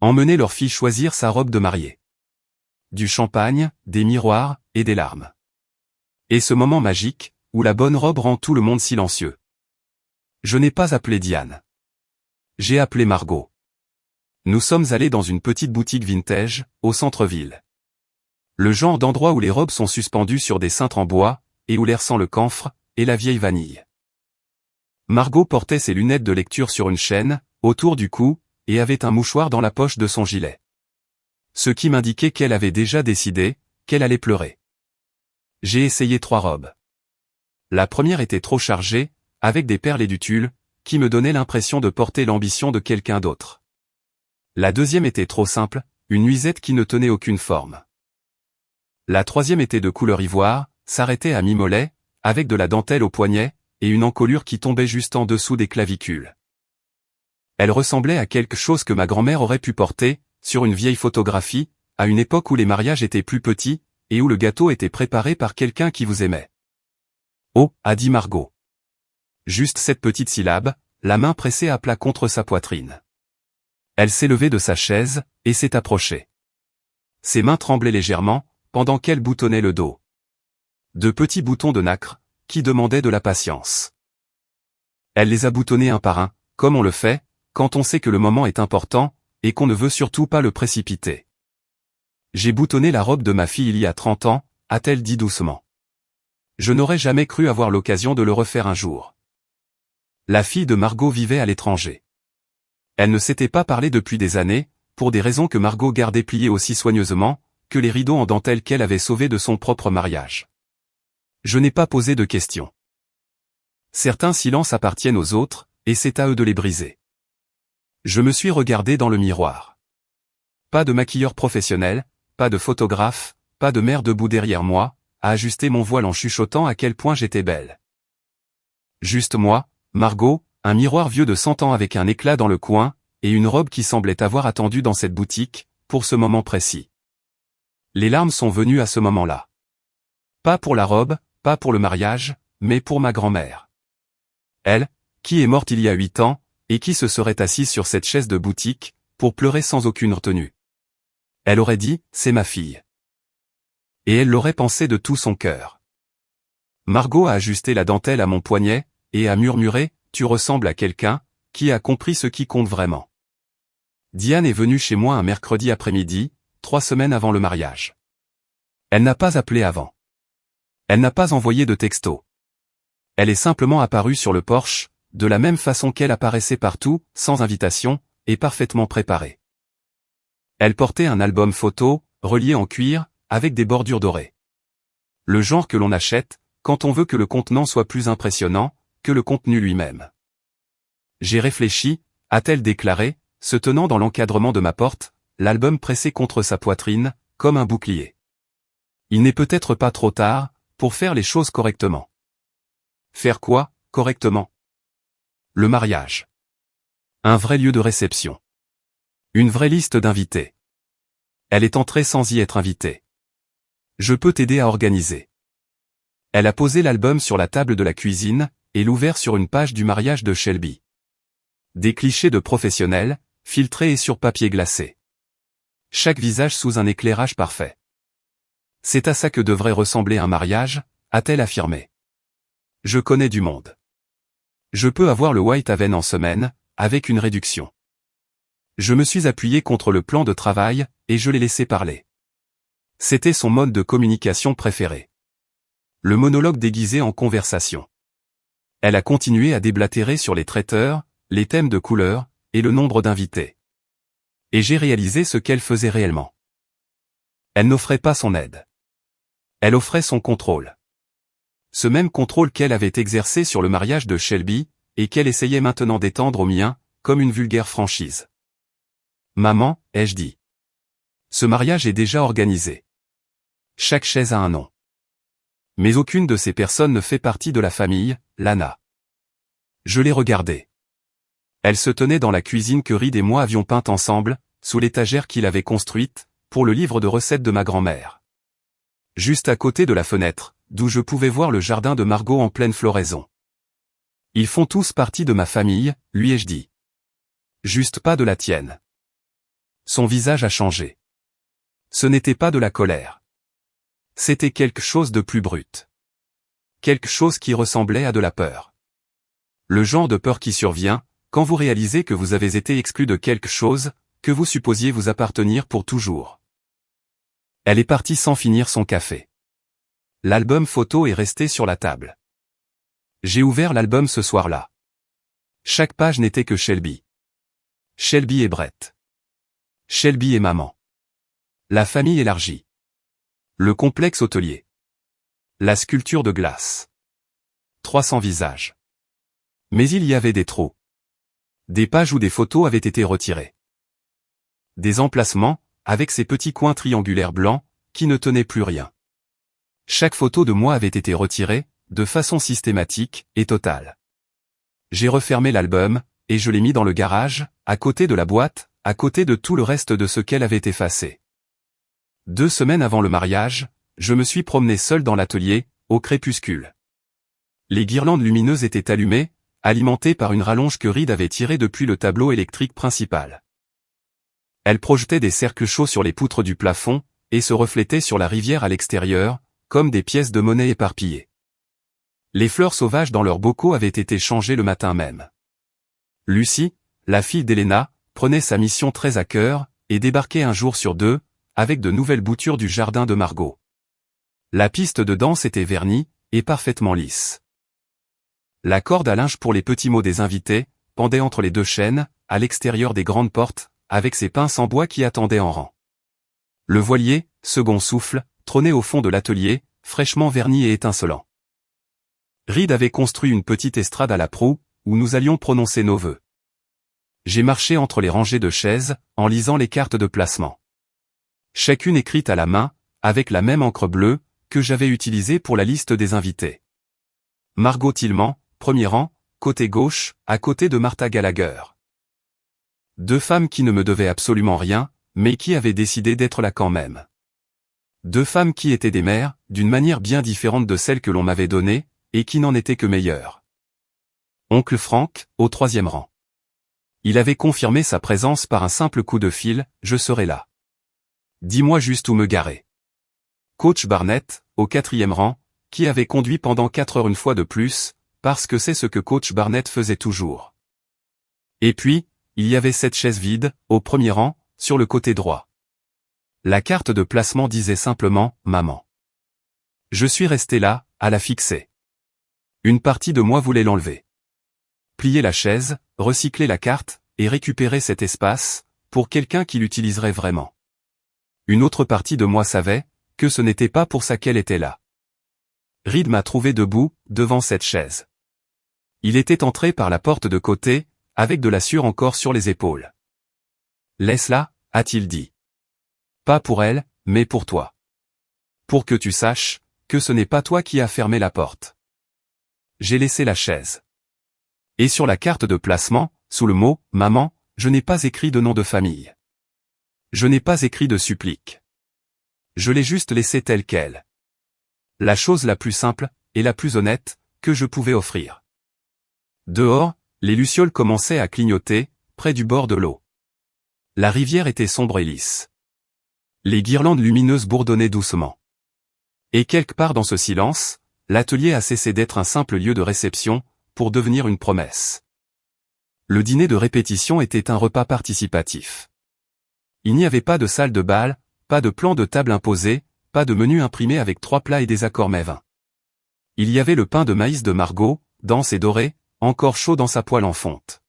Emmener leur fille choisir sa robe de mariée. Du champagne, des miroirs, et des larmes. Et ce moment magique, où la bonne robe rend tout le monde silencieux. Je n'ai pas appelé Diane. J'ai appelé Margot. Nous sommes allés dans une petite boutique vintage, au centre-ville. Le genre d'endroit où les robes sont suspendues sur des cintres en bois, et où l'air sent le camphre, et la vieille vanille. Margot portait ses lunettes de lecture sur une chaîne, autour du cou, et avait un mouchoir dans la poche de son gilet. Ce qui m'indiquait qu'elle avait déjà décidé, qu'elle allait pleurer. J'ai essayé 3 robes. La première était trop chargée, avec des perles et du tulle, qui me donnait l'impression de porter l'ambition de quelqu'un d'autre. La deuxième était trop simple, une nuisette qui ne tenait aucune forme. La troisième était de couleur ivoire, s'arrêtait à mi-mollet, avec de la dentelle au poignet, et une encolure qui tombait juste en dessous des clavicules. Elle ressemblait à quelque chose que ma grand-mère aurait pu porter, sur une vieille photographie, à une époque où les mariages étaient plus petits, et où le gâteau était préparé par quelqu'un qui vous aimait. Oh, a dit Margot. Juste cette petite syllabe, la main pressée à plat contre sa poitrine. Elle s'est levée de sa chaise, et s'est approchée. Ses mains tremblaient légèrement, pendant qu'elle boutonnait le dos. De petits boutons de nacre, qui demandaient de la patience. Elle les a boutonnés un par un, comme on le fait, quand on sait que le moment est important, et qu'on ne veut surtout pas le précipiter. J'ai boutonné la robe de ma fille il y a 30 ans, a-t-elle dit doucement. Je n'aurais jamais cru avoir l'occasion de le refaire un jour. La fille de Margot vivait à l'étranger. Elle ne s'était pas parlé depuis des années, pour des raisons que Margot gardait pliées aussi soigneusement, que les rideaux en dentelle qu'elle avait sauvés de son propre mariage. Je n'ai pas posé de questions. Certains silences appartiennent aux autres, et c'est à eux de les briser. Je me suis regardé dans le miroir. Pas de maquilleur professionnel, pas de photographe, pas de mère debout derrière moi, à ajuster mon voile en chuchotant à quel point j'étais belle. Juste moi, Margot, un miroir vieux de 100 ans avec un éclat dans le coin, et une robe qui semblait avoir attendu dans cette boutique, pour ce moment précis. Les larmes sont venues à ce moment-là. Pas pour la robe, pas pour le mariage, mais pour ma grand-mère. Elle, qui est morte il y a 8 ans, et qui se serait assise sur cette chaise de boutique, pour pleurer sans aucune retenue. Elle aurait dit, c'est ma fille. Et elle l'aurait pensé de tout son cœur. Margot a ajusté la dentelle à mon poignet, et a murmuré, tu ressembles à quelqu'un, qui a compris ce qui compte vraiment. Diane est venue chez moi un mercredi après-midi, 3 semaines avant le mariage. Elle n'a pas appelé avant. Elle n'a pas envoyé de texto. Elle est simplement apparue sur le porche, de la même façon qu'elle apparaissait partout, sans invitation, et parfaitement préparée. Elle portait un album photo, relié en cuir, avec des bordures dorées. Le genre que l'on achète, quand on veut que le contenant soit plus impressionnant, que le contenu lui-même. J'ai réfléchi, a-t-elle déclaré, se tenant dans l'encadrement de ma porte, l'album pressé contre sa poitrine, comme un bouclier. Il n'est peut-être pas trop tard, pour faire les choses correctement. Faire quoi, correctement? Le mariage. Un vrai lieu de réception. Une vraie liste d'invités. Elle est entrée sans y être invitée. Je peux t'aider à organiser. Elle a posé l'album sur la table de la cuisine, et l'ouvert sur une page du mariage de Shelby. Des clichés de professionnels, filtrés et sur papier glacé. Chaque visage sous un éclairage parfait. C'est à ça que devrait ressembler un mariage, a-t-elle affirmé. Je connais du monde. Je peux avoir le White Haven en semaine, avec une réduction. Je me suis appuyé contre le plan de travail, et je l'ai laissé parler. C'était son mode de communication préféré. Le monologue déguisé en conversation. Elle a continué à déblatérer sur les traiteurs, les thèmes de couleur, et le nombre d'invités. Et j'ai réalisé ce qu'elle faisait réellement. Elle n'offrait pas son aide. Elle offrait son contrôle. Ce même contrôle qu'elle avait exercé sur le mariage de Shelby, et qu'elle essayait maintenant d'étendre au mien, comme une vulgaire franchise. Maman, ai-je dit. Ce mariage est déjà organisé. Chaque chaise a un nom. Mais aucune de ces personnes ne fait partie de la famille, Lana. Je l'ai regardée. Elle se tenait dans la cuisine que Reed et moi avions peinte ensemble, sous l'étagère qu'il avait construite, pour le livre de recettes de ma grand-mère. Juste à côté de la fenêtre, d'où je pouvais voir le jardin de Margot en pleine floraison. Ils font tous partie de ma famille, lui ai-je dit. Juste pas de la tienne. Son visage a changé. Ce n'était pas de la colère. C'était quelque chose de plus brut. Quelque chose qui ressemblait à de la peur. Le genre de peur qui survient, quand vous réalisez que vous avez été exclu de quelque chose, que vous supposiez vous appartenir pour toujours. Elle est partie sans finir son café. L'album photo est resté sur la table. J'ai ouvert l'album ce soir-là. Chaque page n'était que Shelby. Shelby et Brett. Shelby et maman. La famille élargie. Le complexe hôtelier. La sculpture de glace. 300 visages. Mais il y avait des trous. Des pages où des photos avaient été retirées. Des emplacements, avec ces petits coins triangulaires blancs, qui ne tenaient plus rien. Chaque photo de moi avait été retirée, de façon systématique et totale. J'ai refermé l'album, et je l'ai mis dans le garage, à côté de la boîte, à côté de tout le reste de ce qu'elle avait effacé. 2 semaines avant le mariage, je me suis promené seul dans l'atelier, au crépuscule. Les guirlandes lumineuses étaient allumées, alimentées par une rallonge que Reed avait tirée depuis le tableau électrique principal. Elles projetaient des cercles chauds sur les poutres du plafond, et se reflétaient sur la rivière à l'extérieur, comme des pièces de monnaie éparpillées. Les fleurs sauvages dans leurs bocaux avaient été changées le matin même. Lucie, la fille d'Elena, prenait sa mission très à cœur, et débarquait un jour sur 2, avec de nouvelles boutures du jardin de Margot. La piste de danse était vernie, et parfaitement lisse. La corde à linge pour les petits mots des invités, pendait entre les 2 chaînes, à l'extérieur des grandes portes, avec ses pinces en bois qui attendaient en rang. Le voilier, second souffle, trônait au fond de l'atelier, fraîchement verni et étincelant. Reed avait construit une petite estrade à la proue, où nous allions prononcer nos vœux. J'ai marché entre les rangées de chaises, en lisant les cartes de placement. Chacune écrite à la main, avec la même encre bleue, que j'avais utilisée pour la liste des invités. Margot Tillman, premier rang, côté gauche, à côté de Martha Gallagher. 2 femmes qui ne me devaient absolument rien, mais qui avaient décidé d'être là quand même. 2 femmes qui étaient des mères, d'une manière bien différente de celle que l'on m'avait donnée, et qui n'en étaient que meilleures. Oncle Frank, au 3e rang. Il avait confirmé sa présence par un simple coup de fil, je serai là. Dis-moi juste où me garer. Coach Barnett, au 4e rang, qui avait conduit pendant 4 heures une fois de plus, parce que c'est ce que Coach Barnett faisait toujours. Et puis, il y avait cette chaise vide, au 1er rang, sur le côté droit. La carte de placement disait simplement « Maman ». Je suis resté là, à la fixer. Une partie de moi voulait l'enlever. Plier la chaise, recycler la carte, et récupérer cet espace, pour quelqu'un qui l'utiliserait vraiment. Une autre partie de moi savait, que ce n'était pas pour ça qu'elle était là. Reed m'a trouvé debout, devant cette chaise. Il était entré par la porte de côté, avec de la sueur encore sur les épaules. « Laisse-la », a-t-il dit. « Pas pour elle, mais pour toi. Pour que tu saches, que ce n'est pas toi qui as fermé la porte. » J'ai laissé la chaise. Et sur la carte de placement, sous le mot « Maman », je n'ai pas écrit de nom de famille. Je n'ai pas écrit de supplique. Je l'ai juste laissé telle qu'elle. La chose la plus simple, et la plus honnête, que je pouvais offrir. Dehors, les lucioles commençaient à clignoter, près du bord de l'eau. La rivière était sombre et lisse. Les guirlandes lumineuses bourdonnaient doucement. Et quelque part dans ce silence, l'atelier a cessé d'être un simple lieu de réception, pour devenir une promesse. Le dîner de répétition était un repas participatif. Il n'y avait pas de salle de bal, pas de plan de table imposé, pas de menu imprimé avec 3 plats et des accords mets 20. Il y avait le pain de maïs de Margot, dense et doré, encore chaud dans sa poêle en fonte.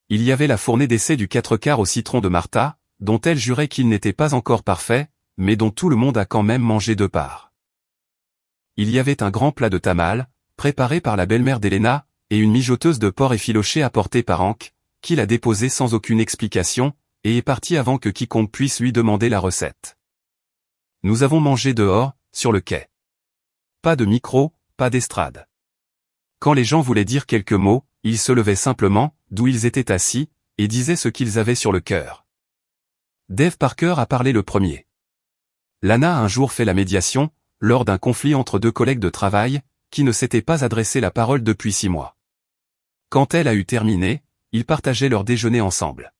Il y avait la fournée d'essai du 4/4 au citron de Martha, dont elle jurait qu'il n'était pas encore parfait, mais dont tout le monde a quand même mangé 2 parts. Il y avait un grand plat de tamal, préparé par la belle-mère d'Elena, et une mijoteuse de porc effiloché apportée par Hank, qui l'a déposée sans aucune explication, et est parti avant que quiconque puisse lui demander la recette. Nous avons mangé dehors, sur le quai. Pas de micro, pas d'estrade. Quand les gens voulaient dire quelques mots, ils se levaient simplement, d'où ils étaient assis, et disaient ce qu'ils avaient sur le cœur. Dave Parker a parlé le premier. Lana a un jour fait la médiation, lors d'un conflit entre deux collègues de travail, qui ne s'étaient pas adressé la parole depuis 6 mois. Quand elle a eu terminé, ils partageaient leur déjeuner ensemble.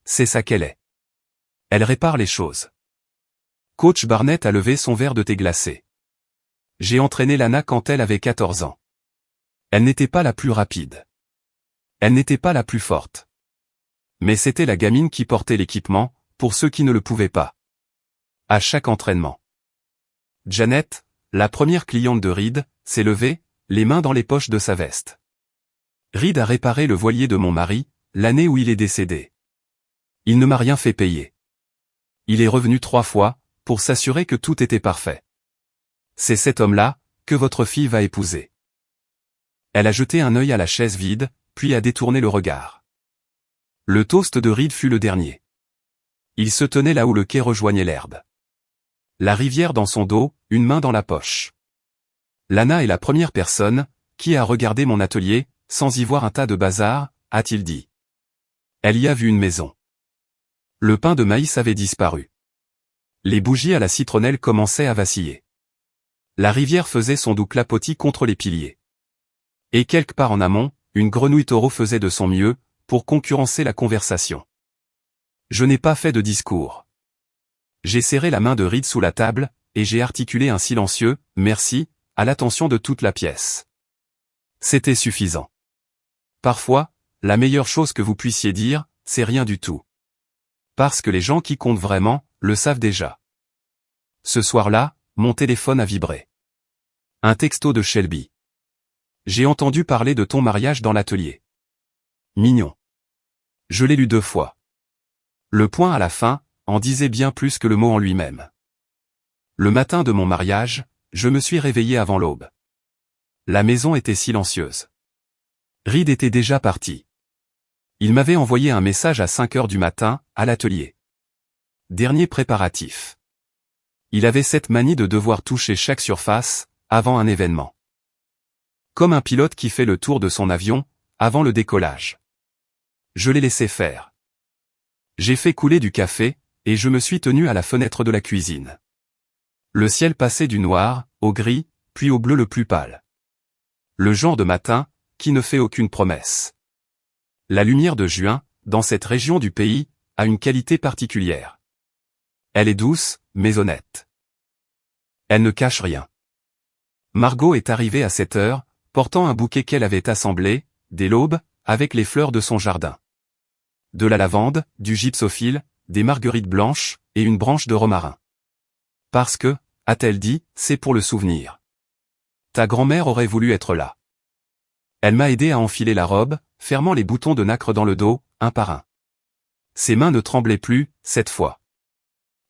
C'est ça qu'elle est. Elle répare les choses. Coach Barnett a levé son verre de thé glacé. J'ai entraîné Lana quand elle avait 14 ans. Elle n'était pas la plus rapide. Elle n'était pas la plus forte. Mais c'était la gamine qui portait l'équipement, pour ceux qui ne le pouvaient pas. À chaque entraînement. Janet, la première cliente de Reed, s'est levée, les mains dans les poches de sa veste. Reed a réparé le voilier de mon mari, l'année où il est décédé. Il ne m'a rien fait payer. Il est revenu 3 fois, pour s'assurer que tout était parfait. C'est cet homme-là, que votre fille va épouser. Elle a jeté un œil à la chaise vide, puis a détourné le regard. Le toast de Reed fut le dernier. Il se tenait là où le quai rejoignait l'herbe. La rivière dans son dos, une main dans la poche. Lana est la première personne, qui a regardé mon atelier, sans y voir un tas de bazar, a-t-il dit. Elle y a vu une maison. Le pain de maïs avait disparu. Les bougies à la citronnelle commençaient à vaciller. La rivière faisait son doux clapotis contre les piliers. Et quelque part en amont, une grenouille taureau faisait de son mieux, pour concurrencer la conversation. Je n'ai pas fait de discours. J'ai serré la main de Reed sous la table, et j'ai articulé un silencieux « merci » à l'attention de toute la pièce. C'était suffisant. Parfois, la meilleure chose que vous puissiez dire, c'est rien du tout. Parce que les gens qui comptent vraiment, le savent déjà. Ce soir-là, mon téléphone a vibré. Un texto de Shelby. J'ai entendu parler de ton mariage dans l'atelier. Mignon. Je l'ai lu 2 fois. Le point à la fin en disait bien plus que le mot en lui-même. Le matin de mon mariage, je me suis réveillé avant l'aube. La maison était silencieuse. Reed était déjà parti. Il m'avait envoyé un message à 5 heures du matin, à l'atelier. Dernier préparatif. Il avait cette manie de devoir toucher chaque surface, avant un événement. Comme un pilote qui fait le tour de son avion, avant le décollage. Je l'ai laissé faire. J'ai fait couler du café, et je me suis tenu à la fenêtre de la cuisine. Le ciel passait du noir, au gris, puis au bleu le plus pâle. Le genre de matin, qui ne fait aucune promesse. La lumière de juin, dans cette région du pays, a une qualité particulière. Elle est douce, mais honnête. Elle ne cache rien. Margot est arrivée à 7 heures, portant un bouquet qu'elle avait assemblé, dès l'aube, avec les fleurs de son jardin. De la lavande, du gypsophile, des marguerites blanches, et une branche de romarin. Parce que, a-t-elle dit, c'est pour le souvenir. Ta grand-mère aurait voulu être là. Elle m'a aidé à enfiler la robe, fermant les boutons de nacre dans le dos, un par un. Ses mains ne tremblaient plus, cette fois.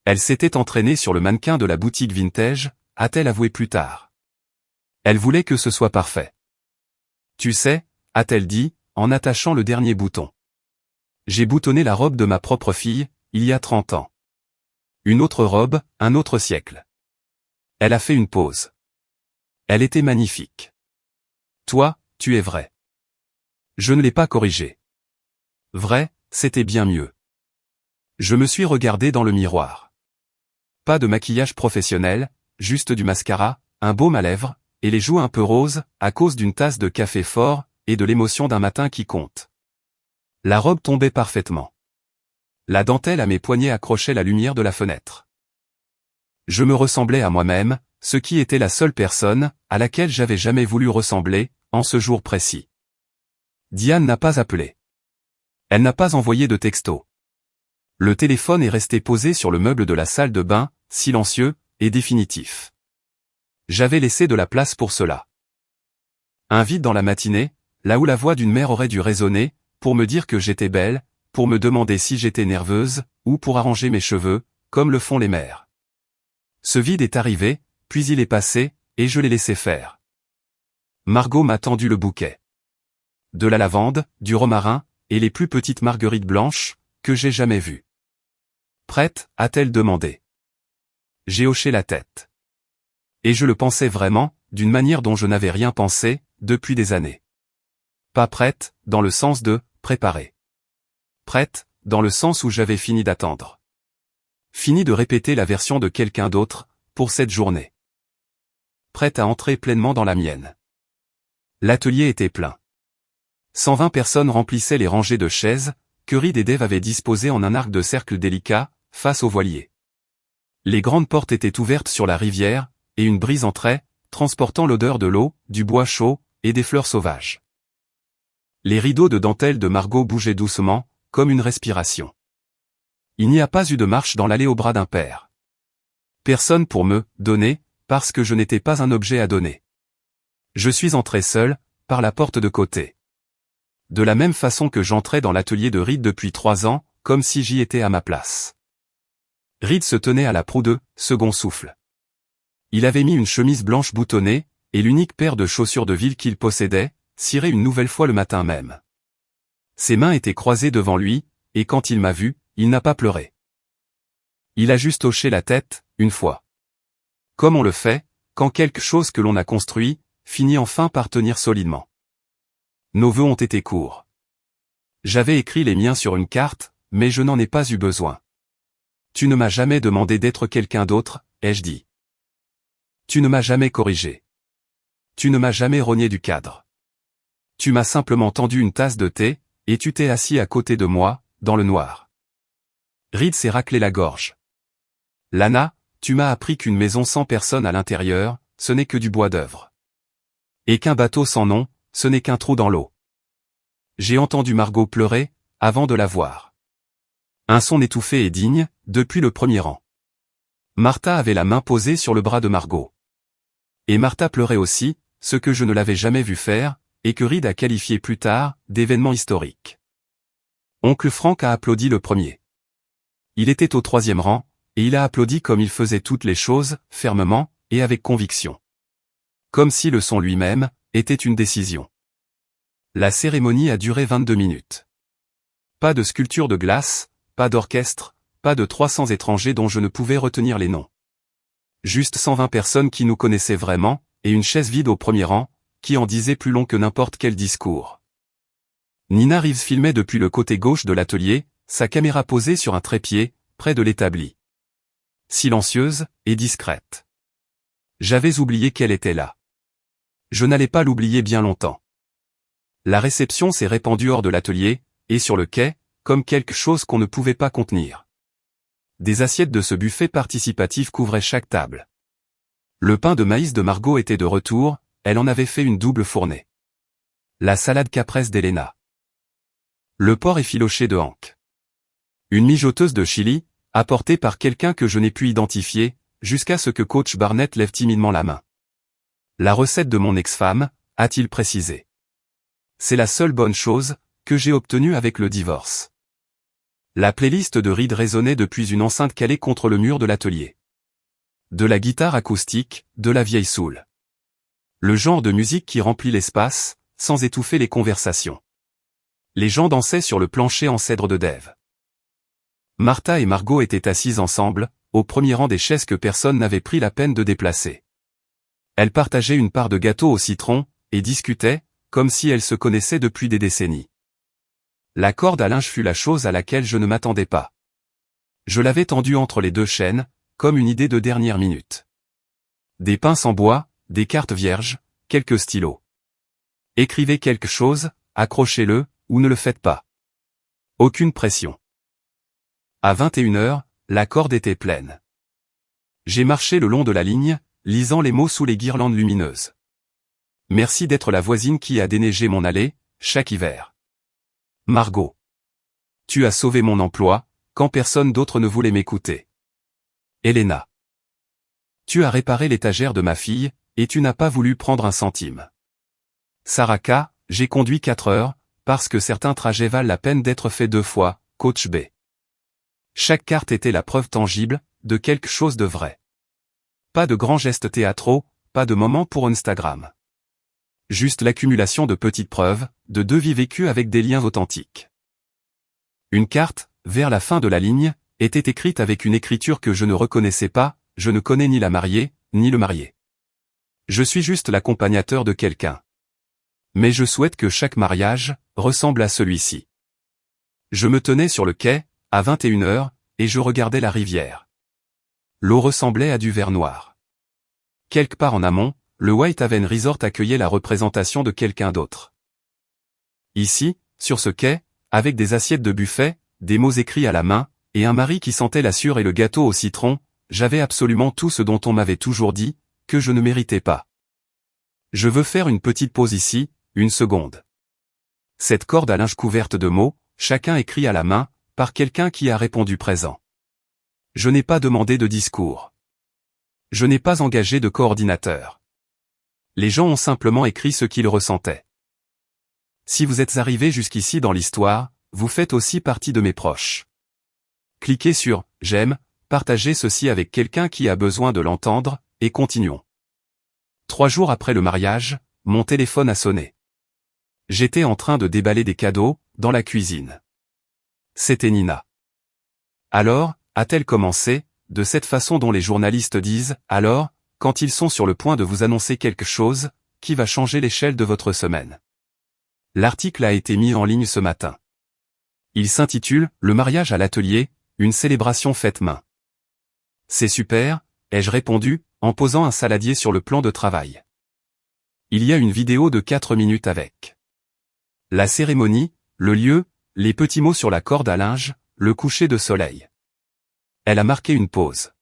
Elle s'était entraînée sur le mannequin de la boutique vintage, a-t-elle avoué plus tard. Elle voulait que ce soit parfait. Tu sais, a-t-elle dit, en attachant le dernier bouton. J'ai boutonné la robe de ma propre fille, il y a 30 ans. Une autre robe, un autre siècle. Elle a fait une pause. Elle était magnifique. Toi, tu es vrai. Je ne l'ai pas corrigé. Vrai, c'était bien mieux. Je me suis regardé dans le miroir. Pas de maquillage professionnel, juste du mascara, un baume à lèvres, et les joues un peu roses, à cause d'une tasse de café fort, et de l'émotion d'un matin qui compte. La robe tombait parfaitement. La dentelle à mes poignets accrochait la lumière de la fenêtre. Je me ressemblais à moi-même, ce qui était la seule personne, à laquelle j'avais jamais voulu ressembler, en ce jour précis. Diane n'a pas appelé. Elle n'a pas envoyé de texto. Le téléphone est resté posé sur le meuble de la salle de bain, silencieux, et définitif. J'avais laissé de la place pour cela. Un vide dans la matinée, là où la voix d'une mère aurait dû résonner, pour me dire que j'étais belle, pour me demander si j'étais nerveuse, ou pour arranger mes cheveux, comme le font les mères. Ce vide est arrivé, puis il est passé, et je l'ai laissé faire. Margot m'a tendu le bouquet. De la lavande, du romarin, et les plus petites marguerites blanches, que j'ai jamais vues. Prête, a-t-elle demandé. J'ai hoché la tête. Et je le pensais vraiment, d'une manière dont je n'avais rien pensé, depuis des années. Pas prête, dans le sens de préparer. Prête, dans le sens où j'avais fini d'attendre. Fini de répéter la version de quelqu'un d'autre, pour cette journée. Prête à entrer pleinement dans la mienne. L'atelier était plein. 120 personnes remplissaient les rangées de chaises, que Reed et Dave avaient disposées en un arc de cercle délicat, face au voilier. Les grandes portes étaient ouvertes sur la rivière, et une brise entrait, transportant l'odeur de l'eau, du bois chaud, et des fleurs sauvages. Les rideaux de dentelle de Margot bougeaient doucement, comme une respiration. Il n'y a pas eu de marche dans l'allée au bras d'un père. Personne pour me donner, parce que je n'étais pas un objet à donner. Je suis entré seul, par la porte de côté. De la même façon que j'entrais dans l'atelier de Reed depuis 3 ans, comme si j'y étais à ma place. Reed se tenait à la proue de second souffle. Il avait mis une chemise blanche boutonnée, et l'unique paire de chaussures de ville qu'il possédait, cirée une nouvelle fois le matin même. Ses mains étaient croisées devant lui, et quand il m'a vu, il n'a pas pleuré. Il a juste hoché la tête, une fois. Comme on le fait, quand quelque chose que l'on a construit, finit enfin par tenir solidement. Nos vœux ont été courts. J'avais écrit les miens sur une carte, mais je n'en ai pas eu besoin. Tu ne m'as jamais demandé d'être quelqu'un d'autre, ai-je dit. Tu ne m'as jamais corrigé. Tu ne m'as jamais rogné du cadre. Tu m'as simplement tendu une tasse de thé, et tu t'es assis à côté de moi, dans le noir. Reed s'est raclé la gorge. Lana, tu m'as appris qu'une maison sans personne à l'intérieur, ce n'est que du bois d'œuvre. Et qu'un bateau sans nom, ce n'est qu'un trou dans l'eau. J'ai entendu Margot pleurer, avant de la voir. Un son étouffé et digne, depuis le premier rang. Martha avait la main posée sur le bras de Margot. Et Martha pleurait aussi, ce que je ne l'avais jamais vu faire, et que Reed a qualifié plus tard, d'événement historique. Oncle Frank a applaudi le premier. Il était au 3e rang, et il a applaudi comme il faisait toutes les choses, fermement, et avec conviction. Comme si le son lui-même, était une décision. La cérémonie a duré 22 minutes. Pas de sculpture de glace, pas d'orchestre, pas de 300 étrangers dont je ne pouvais retenir les noms. Juste 120 personnes qui nous connaissaient vraiment, et une chaise vide au premier rang, qui en disait plus long que n'importe quel discours. Nina Reeves filmait depuis le côté gauche de l'atelier, sa caméra posée sur un trépied, près de l'établi. Silencieuse, et discrète. J'avais oublié qu'elle était là. Je n'allais pas l'oublier bien longtemps. La réception s'est répandue hors de l'atelier, et sur le quai, comme quelque chose qu'on ne pouvait pas contenir. Des assiettes de ce buffet participatif couvraient chaque table. Le pain de maïs de Margot était de retour, elle en avait fait une double fournée. La salade caprese d'Elena. Le porc effiloché de Hank. Une mijoteuse de chili, apportée par quelqu'un que je n'ai pu identifier, jusqu'à ce que coach Barnett lève timidement la main. La recette de mon ex-femme, a-t-il précisé. C'est la seule bonne chose, que j'ai obtenue avec le divorce. La playlist de Reed résonnait depuis une enceinte calée contre le mur de l'atelier. De la guitare acoustique, de la vieille soul. Le genre de musique qui remplit l'espace, sans étouffer les conversations. Les gens dansaient sur le plancher en cèdre de Dave. Martha et Margot étaient assises ensemble, au premier rang des chaises que personne n'avait pris la peine de déplacer. Elles partageaient une part de gâteau au citron, et discutaient, comme si elles se connaissaient depuis des décennies. La corde à linge fut la chose à laquelle je ne m'attendais pas. Je l'avais tendue entre les deux chaînes, comme une idée de dernière minute. Des pinces en bois, des cartes vierges, quelques stylos. Écrivez quelque chose, accrochez-le, ou ne le faites pas. Aucune pression. À 21h, la corde était pleine. J'ai marché le long de la ligne, lisant les mots sous les guirlandes lumineuses. Merci d'être la voisine qui a déneigé mon allée, chaque hiver. Margot. Tu as sauvé mon emploi, quand personne d'autre ne voulait m'écouter. Elena. Tu as réparé l'étagère de ma fille, et tu n'as pas voulu prendre un centime. Saraka, j'ai conduit 4 heures, parce que certains trajets valent la peine d'être faits 2 fois, coach B. Chaque carte était la preuve tangible, de quelque chose de vrai. Pas de grands gestes théâtraux, pas de moments pour Instagram. Juste l'accumulation de petites preuves, de 2 vies vécues avec des liens authentiques. Une carte, vers la fin de la ligne, était écrite avec une écriture que je ne reconnaissais pas, je ne connais ni la mariée, ni le marié. Je suis juste l'accompagnateur de quelqu'un. Mais je souhaite que chaque mariage ressemble à celui-ci. Je me tenais sur le quai, à 21h, et je regardais la rivière. L'eau ressemblait à du verre noir. Quelque part en amont, le Whitehaven Resort accueillait la représentation de quelqu'un d'autre. Ici, sur ce quai, avec des assiettes de buffet, des mots écrits à la main, et un mari qui sentait la sûre et le gâteau au citron, j'avais absolument tout ce dont on m'avait toujours dit, que je ne méritais pas. Je veux faire une petite pause ici, une seconde. Cette corde à linge couverte de mots, chacun écrit à la main, par quelqu'un qui a répondu présent. Je n'ai pas demandé de discours. Je n'ai pas engagé de coordinateur. Les gens ont simplement écrit ce qu'ils ressentaient. Si vous êtes arrivé jusqu'ici dans l'histoire, vous faites aussi partie de mes proches. Cliquez sur « J'aime », partagez ceci avec quelqu'un qui a besoin de l'entendre, et continuons. 3 jours après le mariage, mon téléphone a sonné. J'étais en train de déballer des cadeaux, dans la cuisine. C'était Nina. Alors, a-t-elle commencé, de cette façon dont les journalistes disent « Alors, quand ils sont sur le point de vous annoncer quelque chose, qui va changer l'échelle de votre semaine ». L'article a été mis en ligne ce matin. Il s'intitule « Le mariage à l'atelier, une célébration faite main ». C'est super, ai-je répondu, en posant un saladier sur le plan de travail. Il y a une vidéo de 4 minutes avec la cérémonie, le lieu, les petits mots sur la corde à linge, le coucher de soleil. Elle a marqué une pause.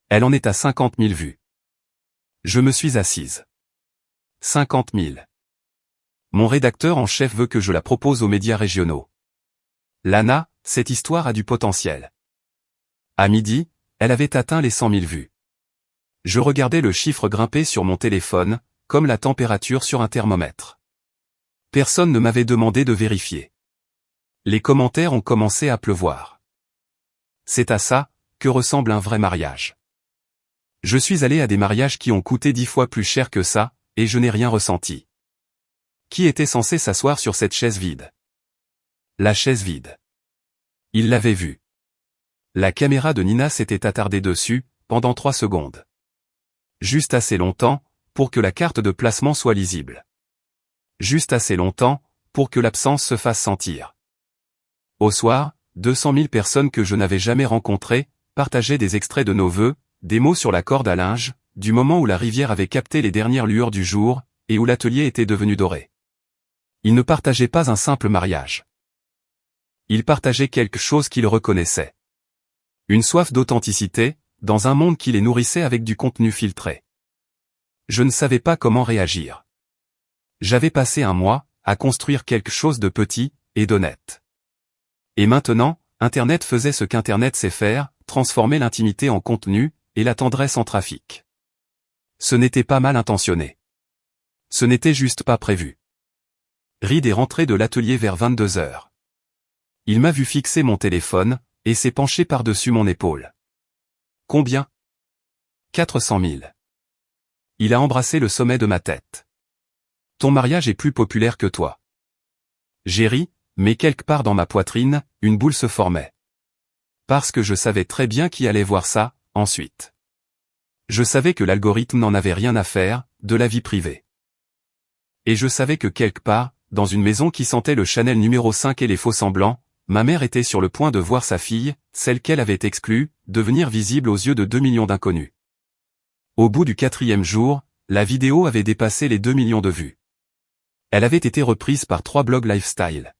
Elle en est à 50 000 vues. Je me suis assise. 50 000. Mon rédacteur en chef veut que je la propose aux médias régionaux. Lana, cette histoire a du potentiel. À midi, elle avait atteint les 100 000 vues. Je regardais le chiffre grimper sur mon téléphone, comme la température sur un thermomètre. Personne ne m'avait demandé de vérifier. Les commentaires ont commencé à pleuvoir. C'est à ça que ressemble un vrai mariage. Je suis allé à des mariages qui ont coûté 10 fois plus cher que ça, et je n'ai rien ressenti. Qui était censé s'asseoir sur cette chaise vide? La chaise vide. Il l'avait vue. La caméra de Nina s'était attardée dessus, pendant 3 secondes. Juste assez longtemps, pour que la carte de placement soit lisible. Juste assez longtemps, pour que l'absence se fasse sentir. Au soir, 200 000 personnes que je n'avais jamais rencontrées, partageaient des extraits de nos vœux, des mots sur la corde à linge, du moment où la rivière avait capté les dernières lueurs du jour, et où l'atelier était devenu doré. Ils ne partageaient pas un simple mariage. Ils partageaient quelque chose qu'ils reconnaissaient. Une soif d'authenticité, dans un monde qui les nourrissait avec du contenu filtré. Je ne savais pas comment réagir. J'avais passé un mois, à construire quelque chose de petit, et d'honnête. Et maintenant, Internet faisait ce qu'Internet sait faire, transformer l'intimité en contenu, et la tendresse en trafic. Ce n'était pas mal intentionné. Ce n'était juste pas prévu. Reed est rentré de l'atelier vers 22h. Il m'a vu fixer mon téléphone, et s'est penché par-dessus mon épaule. Combien? 400 000. Il a embrassé le sommet de ma tête. Ton mariage est plus populaire que toi. J'ai ri, mais quelque part dans ma poitrine, une boule se formait. Parce que je savais très bien qui allait voir ça, ensuite. Je savais que l'algorithme n'en avait rien à faire, de la vie privée. Et je savais que quelque part, dans une maison qui sentait le Chanel numéro 5 et les faux semblants, ma mère était sur le point de voir sa fille, celle qu'elle avait exclue, devenir visible aux yeux de 2 millions d'inconnus. Au bout du 4e jour, la vidéo avait dépassé les 2 millions de vues. Elle avait été reprise par 3 blogs lifestyle.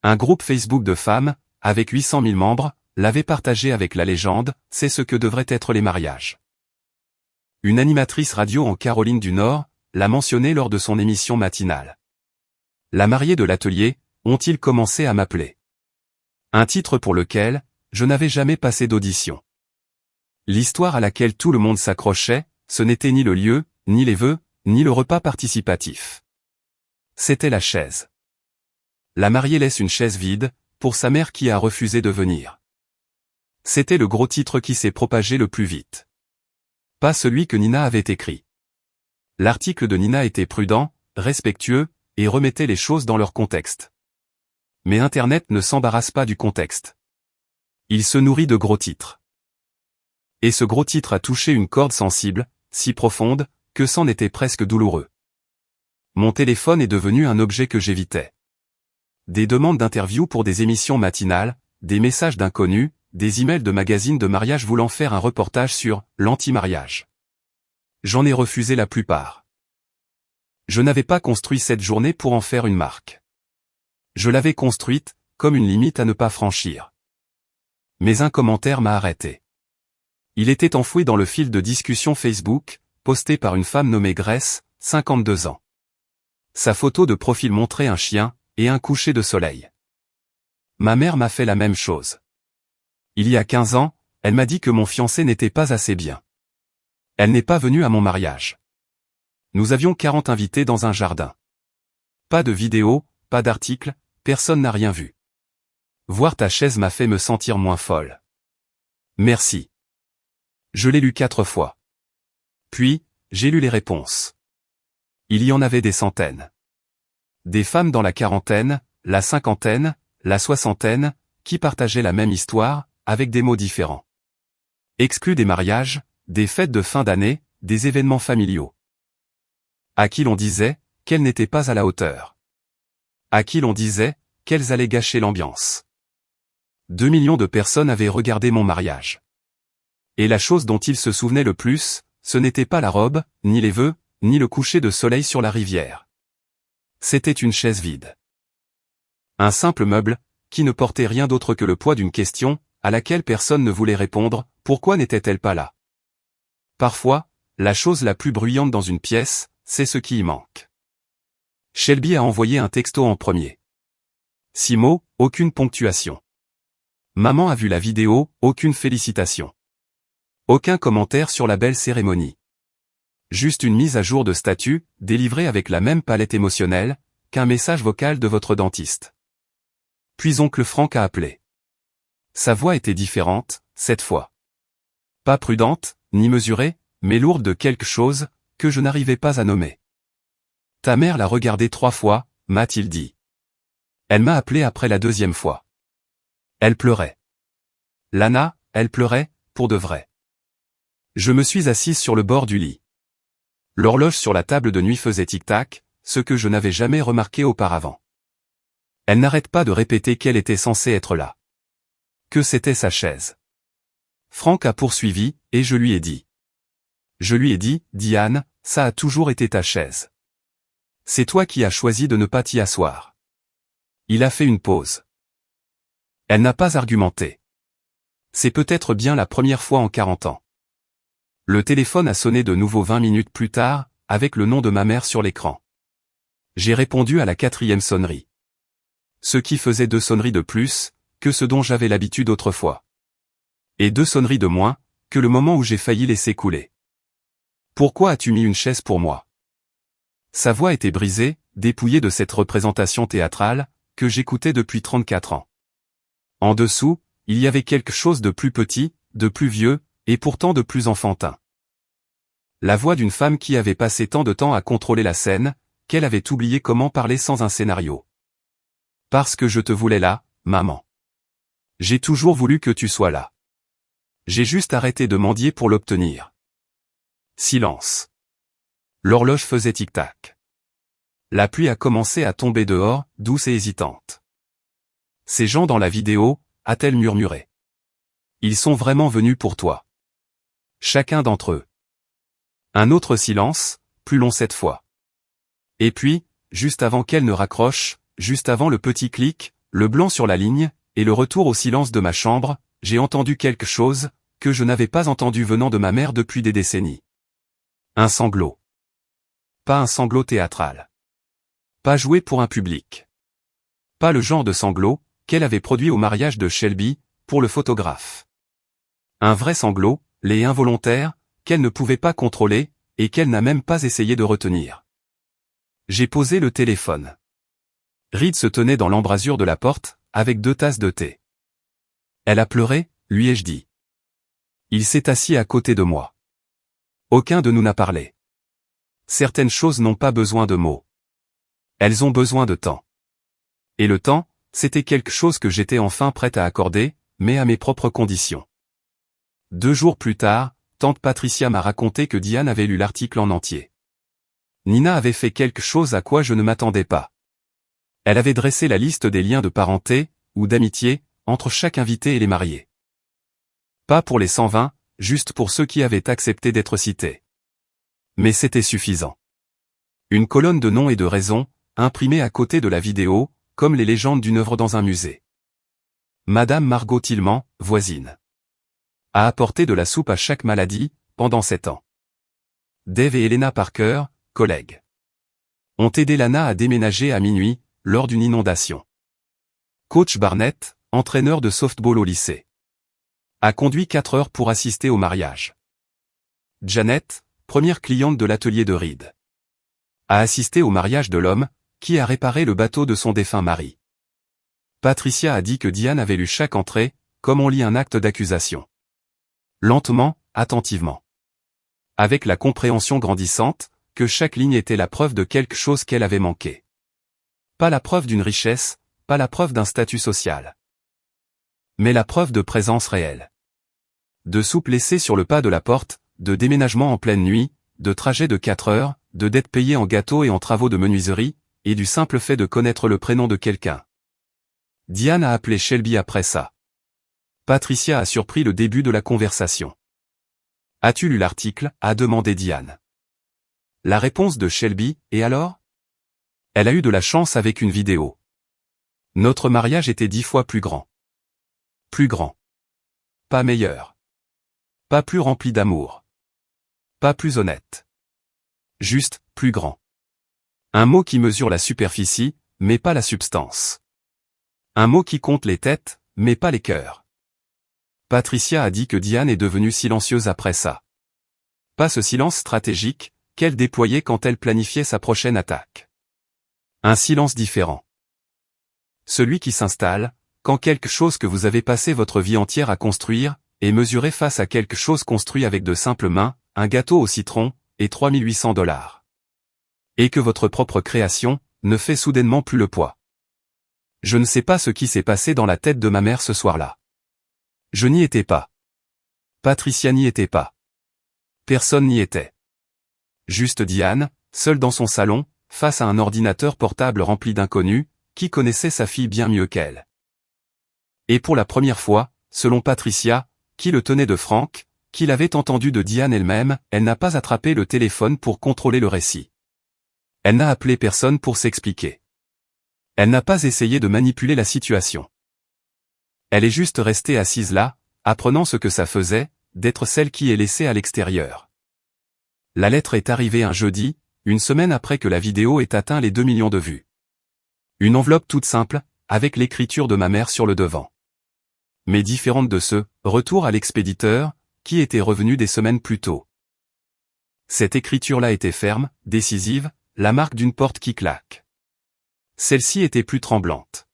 Un groupe Facebook de femmes, avec 800 000 membres, l'avait partagé avec la légende, c'est ce que devraient être les mariages. Une animatrice radio en Caroline du Nord, l'a mentionné lors de son émission matinale. La mariée de l'atelier, ont-ils commencé à m'appeler? Un titre pour lequel, je n'avais jamais passé d'audition. L'histoire à laquelle tout le monde s'accrochait, ce n'était ni le lieu, ni les vœux, ni le repas participatif. C'était la chaise. La mariée laisse une chaise vide, pour sa mère qui a refusé de venir. C'était le gros titre qui s'est propagé le plus vite. Pas celui que Nina avait écrit. L'article de Nina était prudent, respectueux, et remettait les choses dans leur contexte. Mais Internet ne s'embarrasse pas du contexte. Il se nourrit de gros titres. Et ce gros titre a touché une corde sensible, si profonde, que c'en était presque douloureux. Mon téléphone est devenu un objet que j'évitais. Des demandes d'interview pour des émissions matinales, des messages d'inconnus, des emails de magazines de mariage voulant faire un reportage sur l'anti-mariage. J'en ai refusé la plupart. Je n'avais pas construit cette journée pour en faire une marque. Je l'avais construite, comme une limite à ne pas franchir. Mais un commentaire m'a arrêté. Il était enfoui dans le fil de discussion Facebook, posté par une femme nommée Grace, 52 ans. Sa photo de profil montrait un chien, et un coucher de soleil. Ma mère m'a fait la même chose. Il y a 15 ans, elle m'a dit que mon fiancé n'était pas assez bien. Elle n'est pas venue à mon mariage. Nous avions 40 invités dans un jardin. Pas de vidéo, pas d'article, personne n'a rien vu. Voir ta chaise m'a fait me sentir moins folle. Merci. Je l'ai lu 4 fois. Puis, j'ai lu les réponses. Il y en avait des centaines. Des femmes dans la quarantaine, la cinquantaine, la soixantaine, qui partageaient la même histoire, avec des mots différents. Exclus des mariages, des fêtes de fin d'année, des événements familiaux. À qui l'on disait qu'elles n'étaient pas à la hauteur. À qui l'on disait qu'elles allaient gâcher l'ambiance. 2 millions de personnes avaient regardé mon mariage. Et la chose dont ils se souvenaient le plus, ce n'était pas la robe, ni les vœux, ni le coucher de soleil sur la rivière. C'était une chaise vide. Un simple meuble, qui ne portait rien d'autre que le poids d'une question, à laquelle personne ne voulait répondre, pourquoi n'était-elle pas là? Parfois, la chose la plus bruyante dans une pièce, c'est ce qui y manque. Shelby a envoyé un texto en premier. 6 mots, aucune ponctuation. Maman a vu la vidéo, aucune félicitation. Aucun commentaire sur la belle cérémonie. Juste une mise à jour de statut, délivrée avec la même palette émotionnelle, qu'un message vocal de votre dentiste. Puis oncle Frank a appelé. Sa voix était différente, cette fois. Pas prudente, ni mesurée, mais lourde de quelque chose, que je n'arrivais pas à nommer. Ta mère l'a regardé 3 fois, m'a-t-il dit. Elle m'a appelé après la 2e fois. Elle pleurait. Lana, elle pleurait, pour de vrai. Je me suis assise sur le bord du lit. L'horloge sur la table de nuit faisait tic-tac, ce que je n'avais jamais remarqué auparavant. Elle n'arrête pas de répéter qu'elle était censée être là. Que c'était sa chaise. Frank a poursuivi, et je lui ai dit. Je lui ai dit, Diane, ça a toujours été ta chaise. C'est toi qui as choisi de ne pas t'y asseoir. Il a fait une pause. Elle n'a pas argumenté. C'est peut-être bien la première fois en 40 ans. Le téléphone a sonné de nouveau 20 minutes plus tard, avec le nom de ma mère sur l'écran. J'ai répondu à la 4e sonnerie. Ce qui faisait 2 sonneries de plus, que ce dont j'avais l'habitude autrefois. Et 2 sonneries de moins, que le moment où j'ai failli laisser couler. Pourquoi as-tu mis une chaise pour moi? Sa voix était brisée, dépouillée de cette représentation théâtrale, que j'écoutais depuis 34 ans. En dessous, il y avait quelque chose de plus petit, de plus vieux, et pourtant de plus enfantin. La voix d'une femme qui avait passé tant de temps à contrôler la scène, qu'elle avait oublié comment parler sans un scénario. Parce que je te voulais là, maman. J'ai toujours voulu que tu sois là. J'ai juste arrêté de mendier pour l'obtenir. Silence. L'horloge faisait tic-tac. La pluie a commencé à tomber dehors, douce et hésitante. Ces gens dans la vidéo, a-t-elle murmuré. Ils sont vraiment venus pour toi. Chacun d'entre eux. Un autre silence, plus long cette fois. Et puis, juste avant qu'elle ne raccroche, juste avant le petit clic, le blanc sur la ligne, et le retour au silence de ma chambre, j'ai entendu quelque chose, que je n'avais pas entendu venant de ma mère depuis des décennies. Un sanglot. Pas un sanglot théâtral. Pas joué pour un public. Pas le genre de sanglot, qu'elle avait produit au mariage de Shelby, pour le photographe. Un vrai sanglot, les involontaires, qu'elle ne pouvait pas contrôler, et qu'elle n'a même pas essayé de retenir. J'ai posé le téléphone. Reed se tenait dans l'embrasure de la porte, avec 2 tasses de thé. Elle a pleuré, lui ai-je dit. Il s'est assis à côté de moi. Aucun de nous n'a parlé. Certaines choses n'ont pas besoin de mots. Elles ont besoin de temps. Et le temps, c'était quelque chose que j'étais enfin prête à accorder, mais à mes propres conditions. 2 jours plus tard, tante Patricia m'a raconté que Diane avait lu l'article en entier. Nina avait fait quelque chose à quoi je ne m'attendais pas. Elle avait dressé la liste des liens de parenté, ou d'amitié, entre chaque invité et les mariés. Pas pour les 120, juste pour ceux qui avaient accepté d'être cités. Mais c'était suffisant. Une colonne de noms et de raisons, imprimée à côté de la vidéo, comme les légendes d'une œuvre dans un musée. Madame Margot Tillman, voisine, a apporté de la soupe à chaque maladie, pendant 7 ans. Dave et Elena Parker, collègues, ont aidé Lana à déménager à minuit, lors d'une inondation. Coach Barnett, entraîneur de softball au lycée, a conduit 4 heures pour assister au mariage. Janet, première cliente de l'atelier de Reed, a assisté au mariage de l'homme, qui a réparé le bateau de son défunt mari. Patricia a dit que Diane avait lu chaque entrée, comme on lit un acte d'accusation. Lentement, attentivement. Avec la compréhension grandissante, que chaque ligne était la preuve de quelque chose qu'elle avait manqué. Pas la preuve d'une richesse, pas la preuve d'un statut social. Mais la preuve de présence réelle. De soupe laissée sur le pas de la porte, de déménagement en pleine nuit, de trajet de 4 heures, de dettes payées en gâteaux et en travaux de menuiserie, et du simple fait de connaître le prénom de quelqu'un. Diane a appelé Shelby après ça. Patricia a surpris le début de la conversation. « As-tu lu l'article ?» a demandé Diane. La réponse de Shelby, « Et alors ?» Elle a eu de la chance avec une vidéo. Notre mariage était 10 fois plus grand. Plus grand. Pas meilleur. Pas plus rempli d'amour. Pas plus honnête. Juste, plus grand. Un mot qui mesure la superficie, mais pas la substance. Un mot qui compte les têtes, mais pas les cœurs. Patricia a dit que Diane est devenue silencieuse après ça. Pas ce silence stratégique, qu'elle déployait quand elle planifiait sa prochaine attaque. Un silence différent. Celui qui s'installe, quand quelque chose que vous avez passé votre vie entière à construire, est mesuré face à quelque chose construit avec de simples mains, un gâteau au citron, et $3 800. Et que votre propre création, ne fait soudainement plus le poids. Je ne sais pas ce qui s'est passé dans la tête de ma mère ce soir-là. Je n'y étais pas. Patricia n'y était pas. Personne n'y était. Juste Diane, seule dans son salon, face à un ordinateur portable rempli d'inconnus, qui connaissait sa fille bien mieux qu'elle. Et pour la première fois, selon Patricia, qui le tenait de Frank, qui l'avait entendu de Diane elle-même, elle n'a pas attrapé le téléphone pour contrôler le récit. Elle n'a appelé personne pour s'expliquer. Elle n'a pas essayé de manipuler la situation. Elle est juste restée assise là, apprenant ce que ça faisait, d'être celle qui est laissée à l'extérieur. La lettre est arrivée un jeudi, une semaine après que la vidéo ait atteint les 2 millions de vues. Une enveloppe toute simple, avec l'écriture de ma mère sur le devant. Mais différente de ce « retour à l'expéditeur », qui était revenu des semaines plus tôt. Cette écriture-là était ferme, décisive, la marque d'une porte qui claque. Celle-ci était plus tremblante.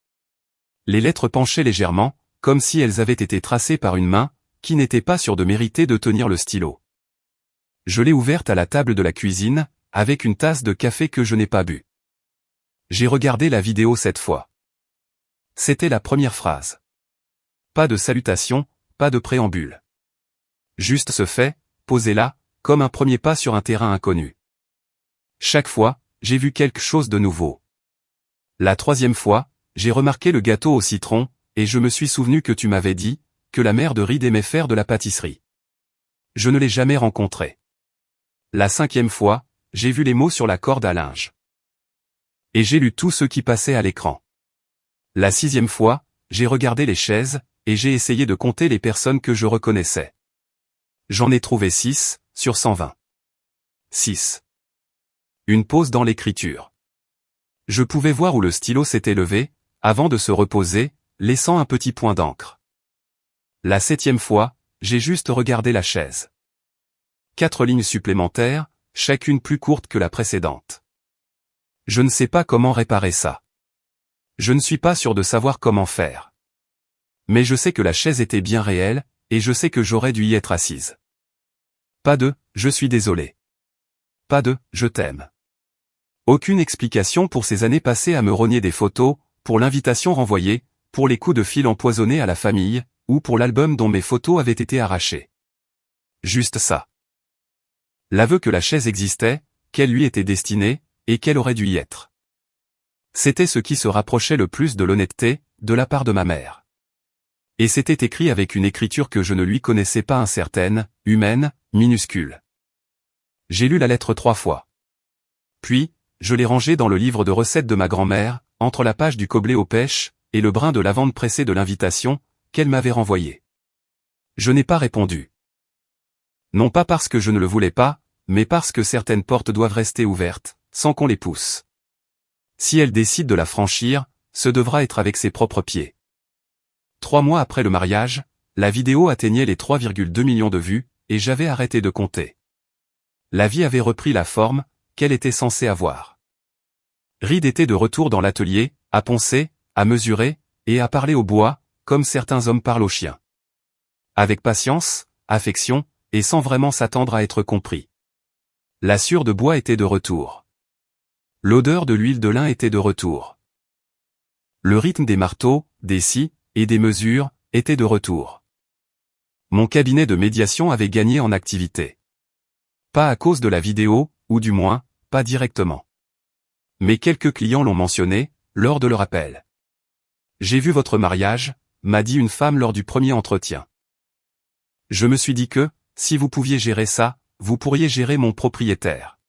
Les lettres penchaient légèrement, comme si elles avaient été tracées par une main, qui n'était pas sûre de mériter de tenir le stylo. Je l'ai ouverte à la table de la cuisine, avec une tasse de café que je n'ai pas bu. J'ai regardé la vidéo cette fois. C'était la première phrase. Pas de salutation, pas de préambule. Juste ce fait, posé là, comme un premier pas sur un terrain inconnu. Chaque fois, j'ai vu quelque chose de nouveau. La 3e fois, j'ai remarqué le gâteau au citron, et je me suis souvenu que tu m'avais dit, que la mère de Reed aimait faire de la pâtisserie. Je ne l'ai jamais rencontrée. La 5e fois, j'ai vu les mots sur la corde à linge. Et j'ai lu tout ce qui passait à l'écran. La 6e fois, j'ai regardé les chaises, et j'ai essayé de compter les personnes que je reconnaissais. J'en ai trouvé 6, sur 120. 6. Une pause dans l'écriture. Je pouvais voir où le stylo s'était levé, avant de se reposer, laissant un petit point d'encre. La 7e fois, j'ai juste regardé la chaise. 4 lignes supplémentaires, chacune plus courte que la précédente. Je ne sais pas comment réparer ça. Je ne suis pas sûr de savoir comment faire. Mais je sais que la chaise était bien réelle, et je sais que j'aurais dû y être assise. Pas de « je suis désolé ». Pas de « je t'aime ». Aucune explication pour ces années passées à me rogner des photos, pour l'invitation renvoyée, pour les coups de fil empoisonnés à la famille, ou pour l'album dont mes photos avaient été arrachées. Juste ça. L'aveu que la chaise existait, qu'elle lui était destinée, et qu'elle aurait dû y être. C'était ce qui se rapprochait le plus de l'honnêteté, de la part de ma mère. Et c'était écrit avec une écriture que je ne lui connaissais pas, incertaine, humaine, minuscule. J'ai lu la lettre 3 fois. Puis, je l'ai rangée dans le livre de recettes de ma grand-mère, entre la page du gobelet aux pêches, et le brin de lavande pressé de l'invitation, qu'elle m'avait renvoyée. Je n'ai pas répondu. Non pas parce que je ne le voulais pas, mais parce que certaines portes doivent rester ouvertes, sans qu'on les pousse. Si elle décide de la franchir, ce devra être avec ses propres pieds. 3 mois après le mariage, la vidéo atteignait les 3,2 millions de vues, et j'avais arrêté de compter. La vie avait repris la forme qu'elle était censée avoir. Reed était de retour dans l'atelier, à poncer, à mesurer, et à parler au bois, comme certains hommes parlent aux chiens. Avec patience, affection, et sans vraiment s'attendre à être compris. La sciure de bois était de retour. L'odeur de l'huile de lin était de retour. Le rythme des marteaux, des scies, et des mesures, était de retour. Mon cabinet de médiation avait gagné en activité. Pas à cause de la vidéo, ou du moins, pas directement. Mais quelques clients l'ont mentionné, lors de leur appel. J'ai vu votre mariage, m'a dit une femme lors du premier entretien. Je me suis dit que, si vous pouviez gérer ça, vous pourriez gérer mon propriétaire.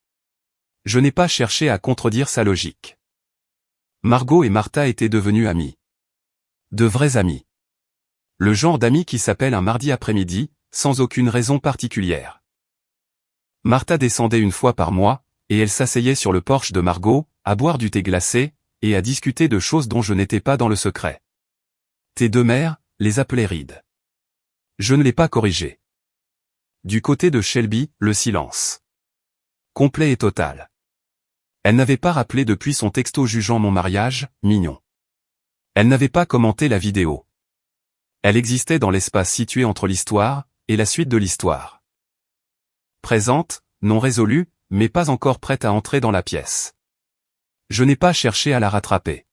Je n'ai pas cherché à contredire sa logique. Margot et Martha étaient devenues amies. De vrais amis. Le genre d'amis qui s'appelle un mardi après-midi, sans aucune raison particulière. Martha descendait une fois par mois, et elle s'asseyait sur le porche de Margot, à boire du thé glacé, et à discuter de choses dont je n'étais pas dans le secret. Tes deux mères, les appelait Reed. Je ne l'ai pas corrigé. Du côté de Shelby, le silence. Complet et total. Elle n'avait pas rappelé depuis son texto jugeant mon mariage, mignon. Elle n'avait pas commenté la vidéo. Elle existait dans l'espace situé entre l'histoire, et la suite de l'histoire. Présente, non résolue, mais pas encore prête à entrer dans la pièce. Je n'ai pas cherché à la rattraper.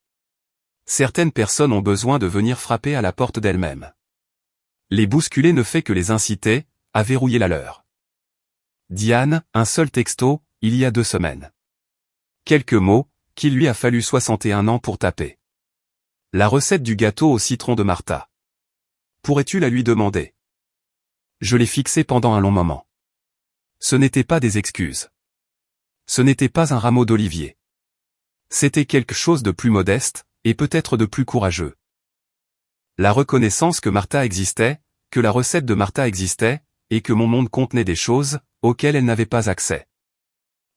Certaines personnes ont besoin de venir frapper à la porte d'elles-mêmes. Les bousculer ne fait que les inciter à verrouiller la leur. Diane, un seul texto, il y a 2 semaines. Quelques mots, qu'il lui a fallu 61 ans pour taper. La recette du gâteau au citron de Martha. Pourrais-tu la lui demander? Je l'ai fixée pendant un long moment. Ce n'était pas des excuses. Ce n'était pas un rameau d'olivier. C'était quelque chose de plus modeste, et peut-être de plus courageux. La reconnaissance que Martha existait, que la recette de Martha existait, et que mon monde contenait des choses, auxquelles elle n'avait pas accès.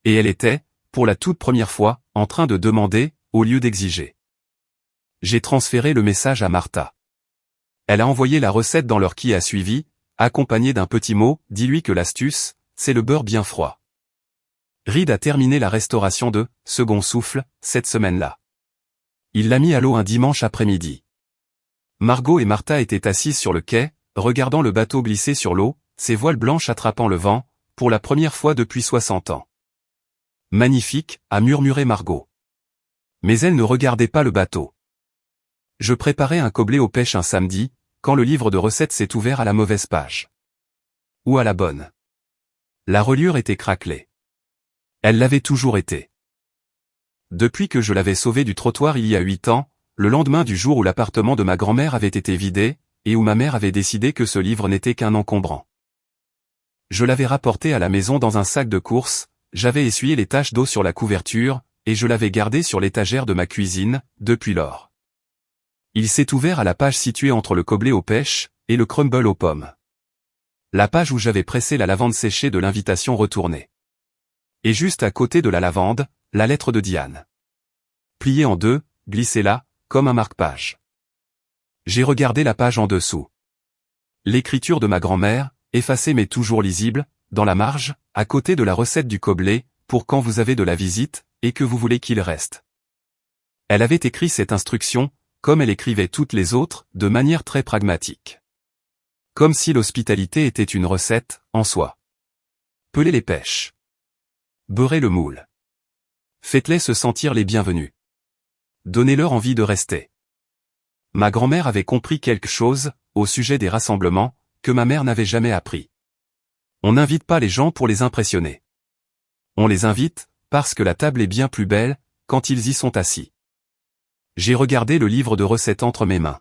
Et elle était, pour la toute première fois, en train de demander, au lieu d'exiger. J'ai transféré le message à Martha. Elle a envoyé la recette dans l'heure qui a suivi, accompagnée d'un petit mot, dis-lui que l'astuce, c'est le beurre bien froid. Reed a terminé la restauration de « Second souffle » cette semaine-là. Il l'a mis à l'eau un dimanche après-midi. Margot et Martha étaient assises sur le quai, regardant le bateau glisser sur l'eau, ses voiles blanches attrapant le vent, pour la première fois depuis 60 ans. Magnifique, a murmuré Margot. Mais elle ne regardait pas le bateau. Je préparais un gobelet aux pêches un samedi, quand le livre de recettes s'est ouvert à la mauvaise page. Ou à la bonne. La reliure était craquelée. Elle l'avait toujours été. Depuis que je l'avais sauvée du trottoir il y a 8 ans, le lendemain du jour où l'appartement de ma grand-mère avait été vidé, et où ma mère avait décidé que ce livre n'était qu'un encombrant. Je l'avais rapporté à la maison dans un sac de course, j'avais essuyé les taches d'eau sur la couverture, et je l'avais gardé sur l'étagère de ma cuisine, depuis lors. Il s'est ouvert à la page située entre le gobelet aux pêches, et le crumble aux pommes. La page où j'avais pressé la lavande séchée de l'invitation retournée. Et juste à côté de la lavande, la lettre de Diane. Pliée en 2, glissée là, comme un marque-page. J'ai regardé la page en dessous. L'écriture de ma grand-mère, effacée mais toujours lisible, dans la marge, à côté de la recette du gobelet, pour quand vous avez de la visite, et que vous voulez qu'il reste. Elle avait écrit cette instruction, comme elle écrivait toutes les autres, de manière très pragmatique. Comme si l'hospitalité était une recette, en soi. Pelez les pêches. Beurrez le moule. Faites-les se sentir les bienvenus. Donnez-leur envie de rester. Ma grand-mère avait compris quelque chose, au sujet des rassemblements, que ma mère n'avait jamais appris. On n'invite pas les gens pour les impressionner. On les invite, parce que la table est bien plus belle, quand ils y sont assis. J'ai regardé le livre de recettes entre mes mains.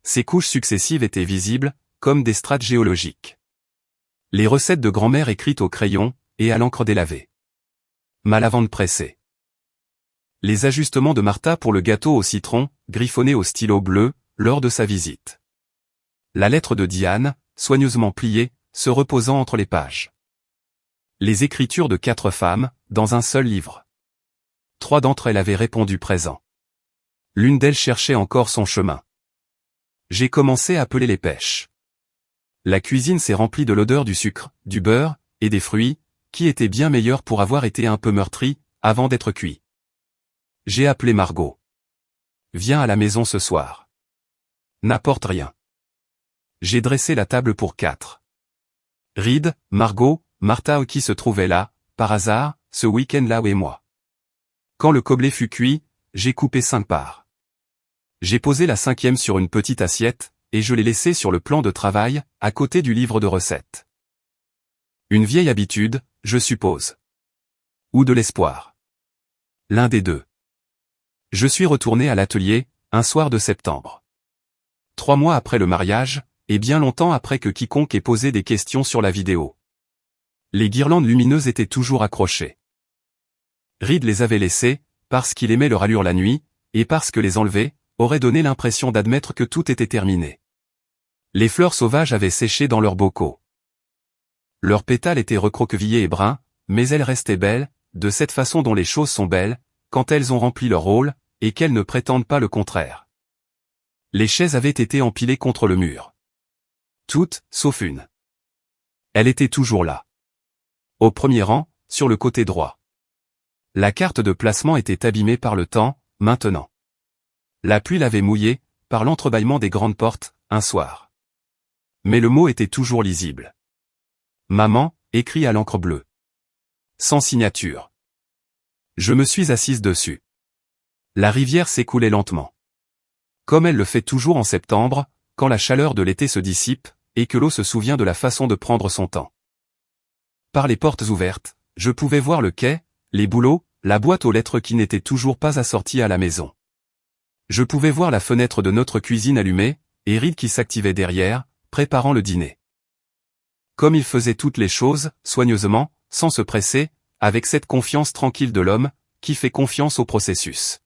Ces couches successives étaient visibles, comme des strates géologiques. Les recettes de grand-mère écrites au crayon, et à l'encre délavée. Ma lavande pressée. Les ajustements de Martha pour le gâteau au citron, griffonnés au stylo bleu, lors de sa visite. La lettre de Diane, soigneusement pliée, se reposant entre les pages. Les écritures de 4 femmes, dans un seul livre. 3 d'entre elles avaient répondu présent. L'une d'elles cherchait encore son chemin. J'ai commencé à peler les pêches. La cuisine s'est remplie de l'odeur du sucre, du beurre, et des fruits, qui étaient bien meilleurs pour avoir été un peu meurtris, avant d'être cuits. J'ai appelé Margot. Viens à la maison ce soir. N'apporte rien. J'ai dressé la table pour 4. Reed, Margot, Martha qui se trouvait là, par hasard, ce week-end-là et moi. Quand le coblé fut cuit, j'ai coupé 5 parts. J'ai posé la 5e sur une petite assiette, et je l'ai laissée sur le plan de travail, à côté du livre de recettes. Une vieille habitude, je suppose. Ou de l'espoir. L'un des deux. Je suis retourné à l'atelier, un soir de septembre. 3 mois après le mariage, et bien longtemps après que quiconque ait posé des questions sur la vidéo. Les guirlandes lumineuses étaient toujours accrochées. Reed les avait laissées, parce qu'il aimait leur allure la nuit, et parce que les enlever, aurait donné l'impression d'admettre que tout était terminé. Les fleurs sauvages avaient séché dans leurs bocaux. Leurs pétales étaient recroquevillés et bruns, mais elles restaient belles, de cette façon dont les choses sont belles, quand elles ont rempli leur rôle, et qu'elles ne prétendent pas le contraire. Les chaises avaient été empilées contre le mur. Toutes, sauf une. Elle était toujours là. Au premier rang, sur le côté droit. La carte de placement était abîmée par le temps, maintenant. La pluie l'avait mouillée, par l'entrebâillement des grandes portes, un soir. Mais le mot était toujours lisible. Maman, écrit à l'encre bleue. Sans signature. Je me suis assise dessus. La rivière s'écoulait lentement. Comme elle le fait toujours en septembre, quand la chaleur de l'été se dissipe, et que l'eau se souvient de la façon de prendre son temps. Par les portes ouvertes, je pouvais voir le quai, les boulots, la boîte aux lettres qui n'était toujours pas assortie à la maison. Je pouvais voir la fenêtre de notre cuisine allumée, et Reed qui s'activait derrière, préparant le dîner. Comme il faisait toutes les choses, soigneusement, sans se presser, avec cette confiance tranquille de l'homme, qui fait confiance au processus.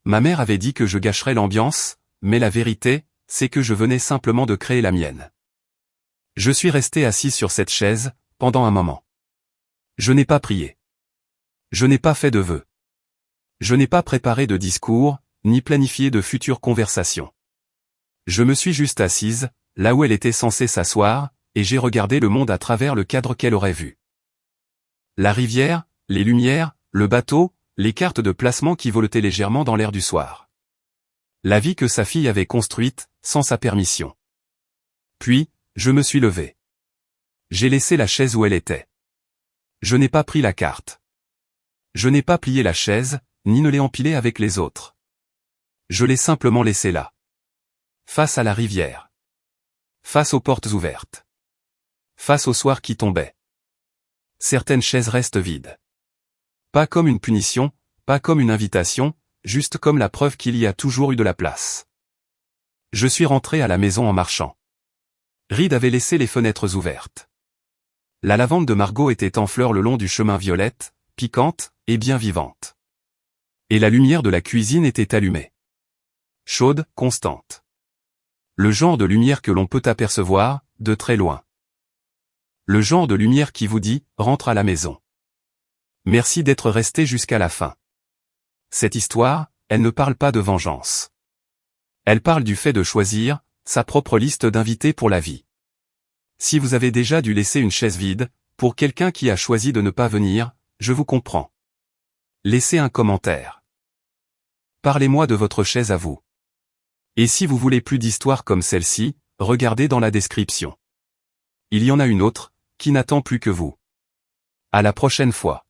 Ma mère avait dit que je gâcherais l'ambiance, mais la vérité, c'est que je venais simplement de créer la mienne. Je suis resté assis sur cette chaise, pendant un moment. Je n'ai pas prié. Je n'ai pas fait de vœux. Je n'ai pas préparé de discours, ni planifié de futures conversations. Je me suis juste assise, là où elle était censée s'asseoir, et j'ai regardé le monde à travers le cadre qu'elle aurait vu. La rivière, les lumières, le bateau, les cartes de placement qui voletaient légèrement dans l'air du soir. La vie que sa fille avait construite, sans sa permission. Puis, je me suis levé. J'ai laissé la chaise où elle était. Je n'ai pas pris la carte. Je n'ai pas plié la chaise, ni ne l'ai empilée avec les autres. Je l'ai simplement laissée là. Face à la rivière. Face aux portes ouvertes. Face au soir qui tombait. Certaines chaises restent vides. Pas comme une punition, pas comme une invitation, juste comme la preuve qu'il y a toujours eu de la place. Je suis rentré à la maison en marchant. Reed avait laissé les fenêtres ouvertes. La lavande de Margot était en fleurs le long du chemin violette, piquante, et bien vivante. Et la lumière de la cuisine était allumée. Chaude, constante. Le genre de lumière que l'on peut apercevoir, de très loin. Le genre de lumière qui vous dit, rentre à la maison. Merci d'être resté jusqu'à la fin. Cette histoire, elle ne parle pas de vengeance. Elle parle du fait de choisir, sa propre liste d'invités pour la vie. Si vous avez déjà dû laisser une chaise vide, pour quelqu'un qui a choisi de ne pas venir, je vous comprends. Laissez un commentaire. Parlez-moi de votre chaise à vous. Et si vous voulez plus d'histoires comme celle-ci, regardez dans la description. Il y en a une autre, qui n'attend plus que vous. À la prochaine fois.